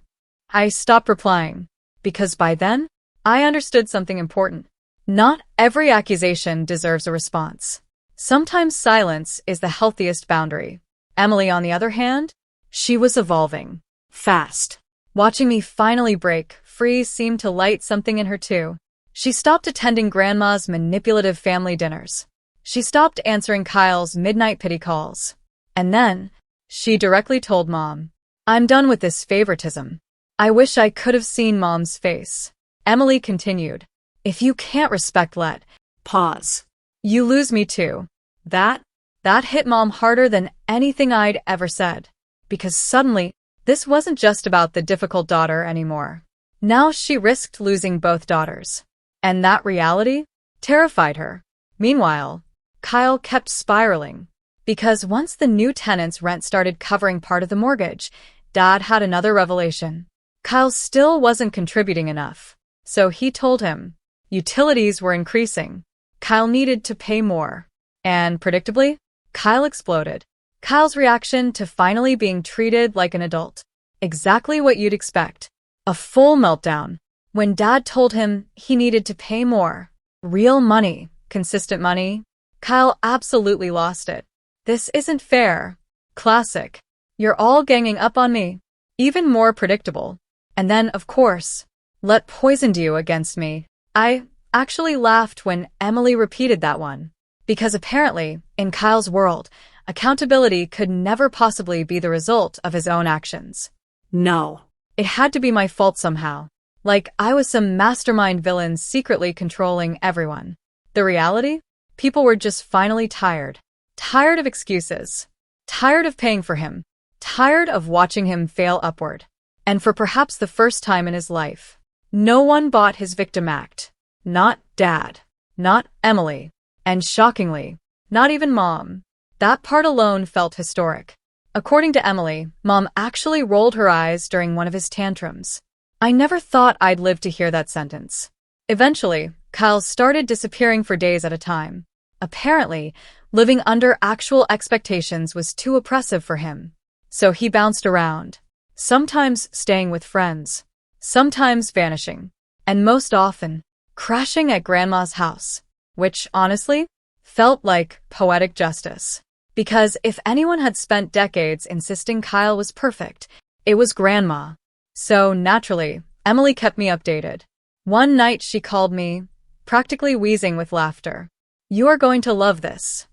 I stopped replying, because by then, I understood something important. Not every accusation deserves a response. Sometimes silence is the healthiest boundary. Emily, on the other hand, she was evolving. Fast. Watching me finally break free seemed to light something in her too. She stopped attending Grandma's manipulative family dinners. She stopped answering Kyle's midnight pity calls. And then, she directly told Mom, I'm done with this favoritism. I wish I could have seen Mom's face. Emily continued, if you can't respect Let, pause. You lose me too. That hit Mom harder than anything I'd ever said. Because suddenly, this wasn't just about the difficult daughter anymore. Now she risked losing both daughters. And that reality terrified her. Meanwhile, Kyle kept spiraling. Because once the new tenant's rent started covering part of the mortgage, Dad had another revelation. Kyle still wasn't contributing enough. So he told him. Utilities were increasing. Kyle needed to pay more. And predictably, Kyle exploded. Kyle's reaction to finally being treated like an adult. Exactly what you'd expect. A full meltdown. When Dad told him he needed to pay more. Real money, consistent money. Kyle absolutely lost it. This isn't fair. Classic. You're all ganging up on me. Even more predictable. And then, of course, let poisoned you against me. I actually laughed when Emily repeated that one. Because apparently, in Kyle's world, accountability could never possibly be the result of his own actions. No. It had to be my fault somehow. Like I was some mastermind villain secretly controlling everyone. The reality? People were just finally tired. Tired of excuses. Tired of paying for him. Tired of watching him fail upward. And for perhaps the first time in his life, no one bought his victim act. Not Dad. Not Emily. And shockingly, not even Mom. That part alone felt historic. According to Emily, Mom actually rolled her eyes during one of his tantrums. I never thought I'd live to hear that sentence. Eventually, Kyle started disappearing for days at a time. Apparently, living under actual expectations was too oppressive for him. So he bounced around. Sometimes staying with friends. Sometimes vanishing. And most often, crashing at Grandma's house. Which, honestly, felt like poetic justice. Because if anyone had spent decades insisting Kyle was perfect, it was Grandma. So, naturally, Emily kept me updated. One night she called me, practically wheezing with laughter. You are going to love this.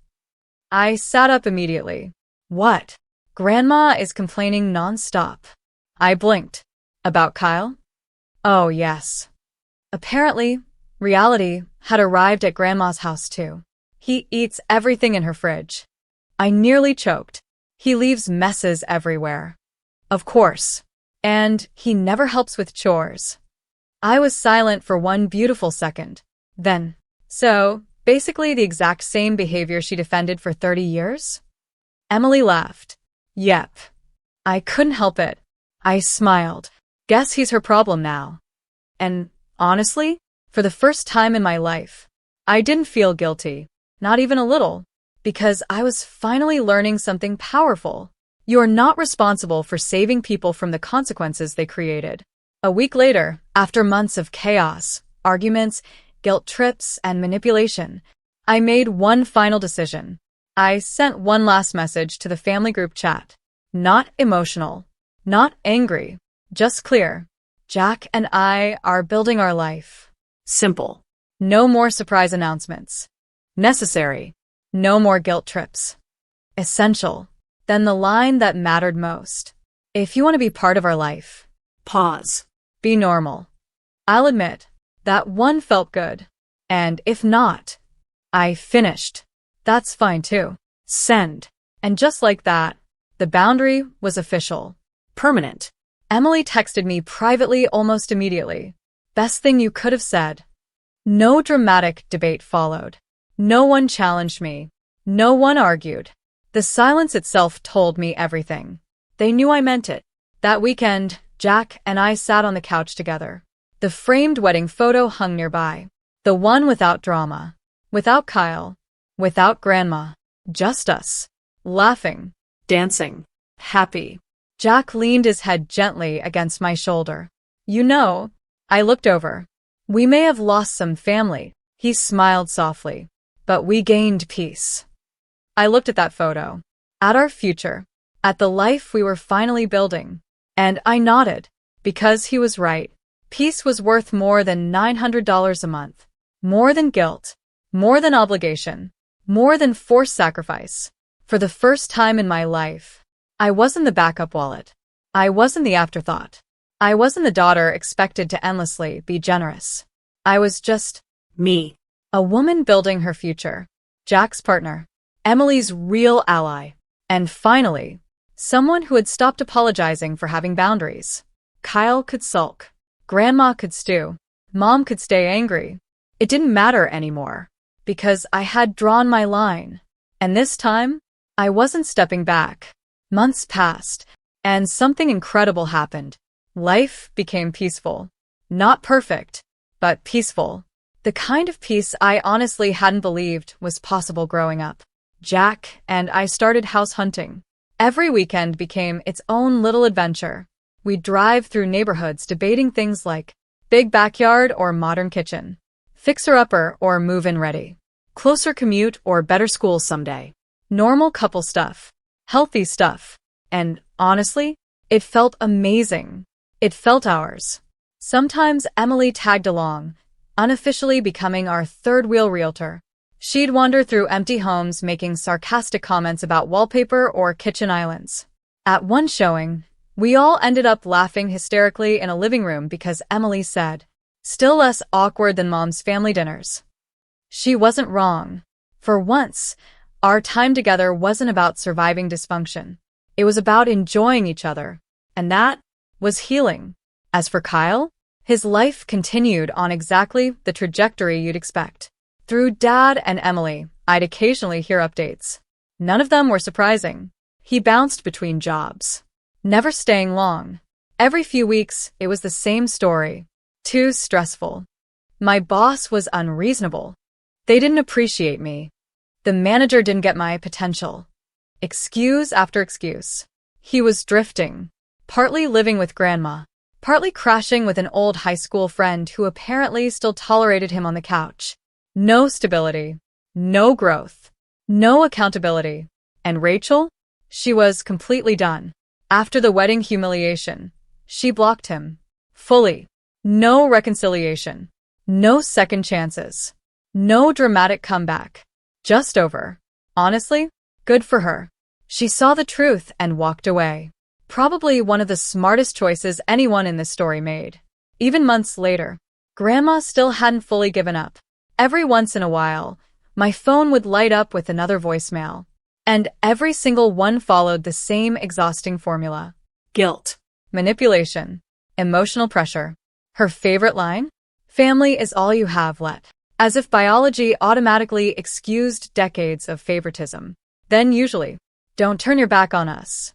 I sat up immediately. What? Grandma is complaining non-stop. I blinked. About Kyle? Oh, yes. Apparently, reality had arrived at Grandma's house too. He eats everything in her fridge. I nearly choked. He leaves messes everywhere. Of course. And he never helps with chores. I was silent for one beautiful second. Then, so, basically the exact same behavior she defended for 30 years? Emily laughed. Yep. I couldn't help it. I smiled. Guess he's her problem now. And, honestly, for the first time in my life, I didn't feel guilty. Not even a little. Because I was finally learning something powerful. You are not responsible for saving people from the consequences they created. A week later, after months of chaos, arguments, guilt trips, and manipulation, I made one final decision. I sent one last message to the family group chat. Not emotional. Not angry. Just clear. Jack and I are building our life. Simple. No more surprise announcements. Necessary. No more guilt trips. Essential. Then the line that mattered most. If you want to be part of our life, Pause. be normal. I'll admit, that one felt good. And if not, I finished. That's fine too. Send. And just like that, the boundary was official. Permanent. Emily texted me privately almost immediately. Best thing you could have said. No dramatic debate followed. No one challenged me. No one argued. The silence itself told me everything. They knew I meant it. That weekend, Jack and I sat on the couch together. The framed wedding photo hung nearby. The one without drama. Without Kyle. Without Grandma. Just us. Laughing. Dancing. Happy. Jack leaned his head gently against my shoulder. You know, I looked over. We may have lost some family. He smiled softly. But we gained peace. I looked at that photo. At our future. At the life we were finally building. And I nodded. Because he was right. Peace was worth more than $900 a month. More than guilt. More than obligation. More than forced sacrifice. For the first time in my life, I wasn't the backup wallet. I wasn't the afterthought. I wasn't the daughter expected to endlessly be generous. I was just Me. a woman building her future. Jack's partner. Emily's real ally. And finally, someone who had stopped apologizing for having boundaries. Kyle could sulk, Grandma could stew. Mom could stay angry. It didn't matter anymore, because I had drawn my line. And this time, I wasn't stepping back. Months passed, and something incredible happened. Life became peaceful. Not perfect, but peaceful. The kind of peace I honestly hadn't believed was possible growing up. Jack and I started house hunting. Every weekend became its own little adventure. We'd drive through neighborhoods debating things like big backyard or modern kitchen, fixer-upper or move-in ready, closer commute or better school someday, normal couple stuff, healthy stuff, and honestly, it felt amazing. It felt ours. Sometimes Emily tagged along, unofficially becoming our third-wheel realtor. She'd wander through empty homes making sarcastic comments about wallpaper or kitchen islands. At one showing, we all ended up laughing hysterically in a living room because Emily said, "Still less awkward than Mom's family dinners." She wasn't wrong. For once, our time together wasn't about surviving dysfunction. It was about enjoying each other. And that was healing. As for Kyle, his life continued on exactly the trajectory you'd expect. Through Dad and Emily, I'd occasionally hear updates. None of them were surprising. He bounced between jobs, never staying long. Every few weeks, it was the same story. Too stressful. My boss was unreasonable. They didn't appreciate me. The manager didn't get my potential. Excuse after excuse. He was drifting, partly living with Grandma, partly crashing with an old high school friend who apparently still tolerated him on the couch. No stability, no growth, no accountability. And Rachel? She was completely done. After the wedding humiliation, she blocked him. Fully. No reconciliation. No second chances. No dramatic comeback. Just over. Honestly, good for her. She saw the truth and walked away. Probably one of the smartest choices anyone in this story made. Even months later, Grandma still hadn't fully given up. Every once in a while, my phone would light up with another voicemail. And every single one followed the same exhausting formula. Guilt. Manipulation. Emotional pressure. Her favorite line? Family is all you have left. As if biology automatically excused decades of favoritism. Then usually, don't turn your back on us.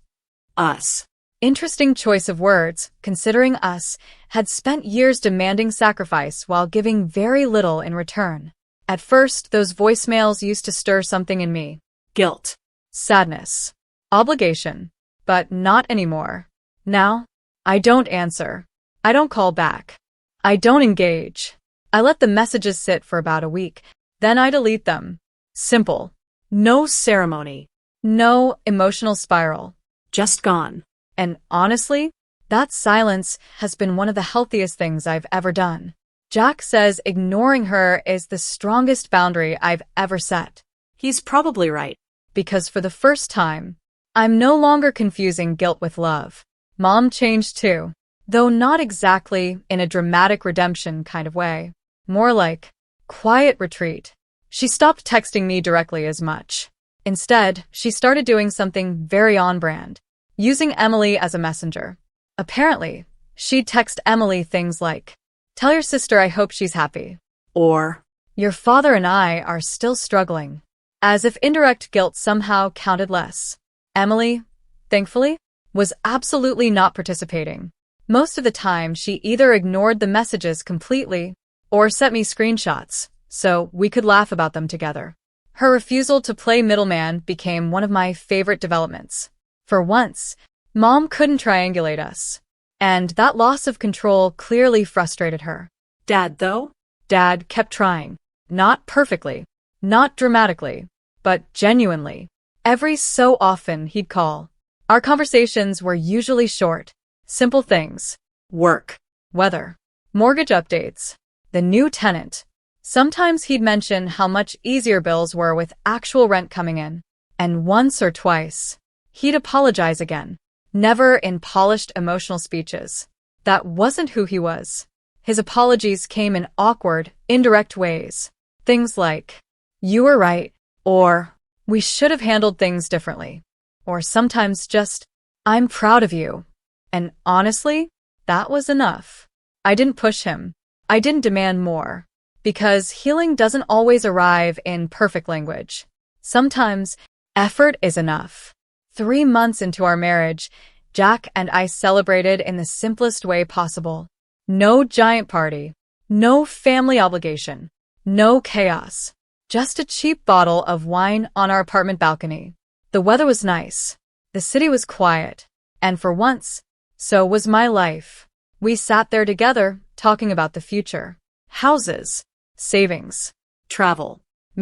Us. Interesting choice of words, considering us had spent years demanding sacrifice while giving very little in return. At first, those voicemails used to stir something in me. Guilt. Sadness. Obligation. But not anymore. Now, I don't answer. I don't call back. I don't engage. I let the messages sit for about a week, then I delete them. Simple. No ceremony. No emotional spiral. Just gone. And honestly, that silence has been one of the healthiest things I've ever done. Jack says ignoring her is the strongest boundary I've ever set. He's probably right. Because for the first time, I'm no longer confusing guilt with love. Mom changed too, though not exactly in a dramatic redemption kind of way. More like quiet retreat. She stopped texting me directly as much. Instead, she started doing something very on-brand, using Emily as a messenger. Apparently, she'd text Emily things like, "Tell your sister I hope she's happy." Or, "Your father and I are still struggling." As if indirect guilt somehow counted less. Emily, thankfully, was absolutely not participating. Most of the time, she either ignored the messages completely or sent me screenshots, so we could laugh about them together. Her refusal to play middleman became one of my favorite developments. For once, Mom couldn't triangulate us. And that loss of control clearly frustrated her. Dad, though? Dad kept trying. Not perfectly. Not dramatically. But genuinely. Every so often he'd call. Our conversations were usually short. Simple things. Work. Weather. Mortgage updates. The new tenant. Sometimes he'd mention how much easier bills were with actual rent coming in. And once or twice, he'd apologize again. Never in polished emotional speeches. That wasn't who he was. His apologies came in awkward, indirect ways. Things like, "You were right," or "We should have handled things differently." Or sometimes just, "I'm proud of you." And honestly, that was enough. I didn't push him. I didn't demand more. Because healing doesn't always arrive in perfect language. Sometimes, effort is enough. 3 months into our marriage, Jack and I celebrated in the simplest way possible. No giant party. No family obligation. No chaos. Just a cheap bottle of wine on our apartment balcony. The weather was nice. The city was quiet. And for once, so was my life. We sat there together, talking about the future. Houses. Savings. Travel.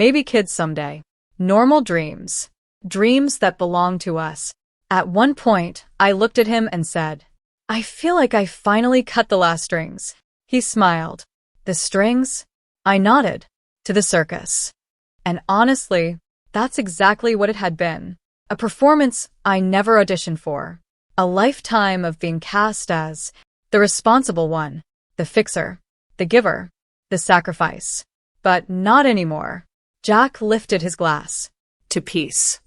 Maybe kids someday. Normal dreams. Dreams that belong to us. At one point, I looked at him and said, I feel like I finally cut the last strings. He smiled. The strings? I nodded. To the circus. And honestly, that's exactly what it had been. A performance I never auditioned for. A lifetime of being cast as the responsible one, the fixer, the giver, the sacrifice. But not anymore. Jack lifted his glass. To peace.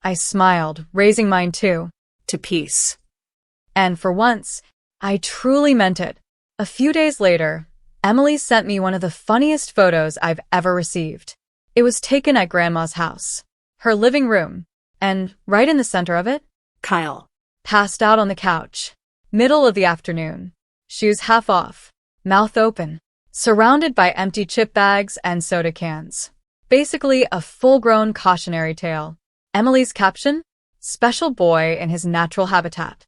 I smiled, raising mine too. To peace. And for once, I truly meant it. A few days later, Emily sent me one of the funniest photos I've ever received. It was taken at Grandma's house, her living room, and right in the center of it, Kyle. Passed out on the couch. Middle of the afternoon. Shoes half off, mouth open, surrounded by empty chip bags and soda cans. Basically a full-grown cautionary tale. Emily's caption? Special boy in his natural habitat.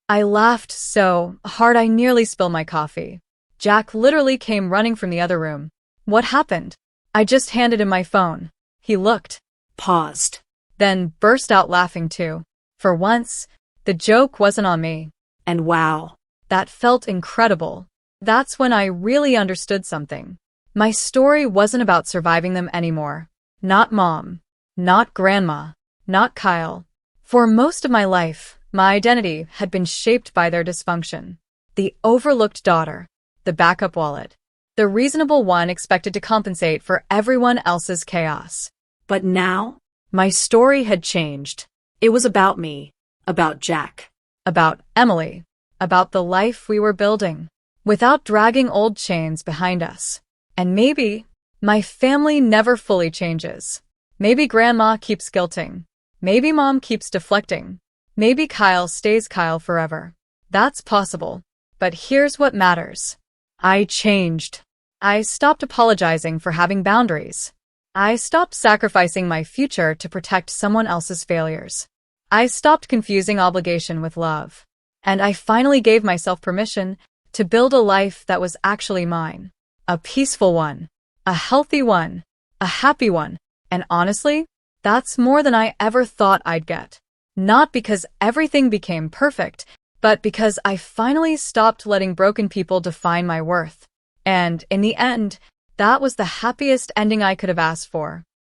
I laughed so hard I nearly spilled my coffee. Jack literally came running from the other room. What happened? I just handed him my phone. He looked, Paused. then burst out laughing too. For once, the joke wasn't on me. And wow. That felt incredible. That's when I really understood something. My story wasn't about surviving them anymore. Not Mom. Not Grandma. Not Kyle. For most of my life, my identity had been shaped by their dysfunction. The overlooked daughter. The backup wallet. The reasonable one expected to compensate for everyone else's chaos. But now, My story had changed. it was about me. About Jack. About Emily. About the life we were building. Without dragging old chains behind us. And maybe, my family never fully changes. Maybe Grandma keeps guilting. Maybe Mom keeps deflecting. Maybe Kyle stays Kyle forever. That's possible. But here's what matters. I changed. I stopped apologizing for having boundaries. I stopped sacrificing my future to protect someone else's failures. I stopped confusing obligation with love. And I finally gave myself permission to build a life that was actually mine. A peaceful one. A healthy one. A happy one. And honestly, that's more than I ever thought I'd get. Not because everything became perfect, but because I finally stopped letting broken people define my worth. And in the end, that was the happiest ending I could have asked for.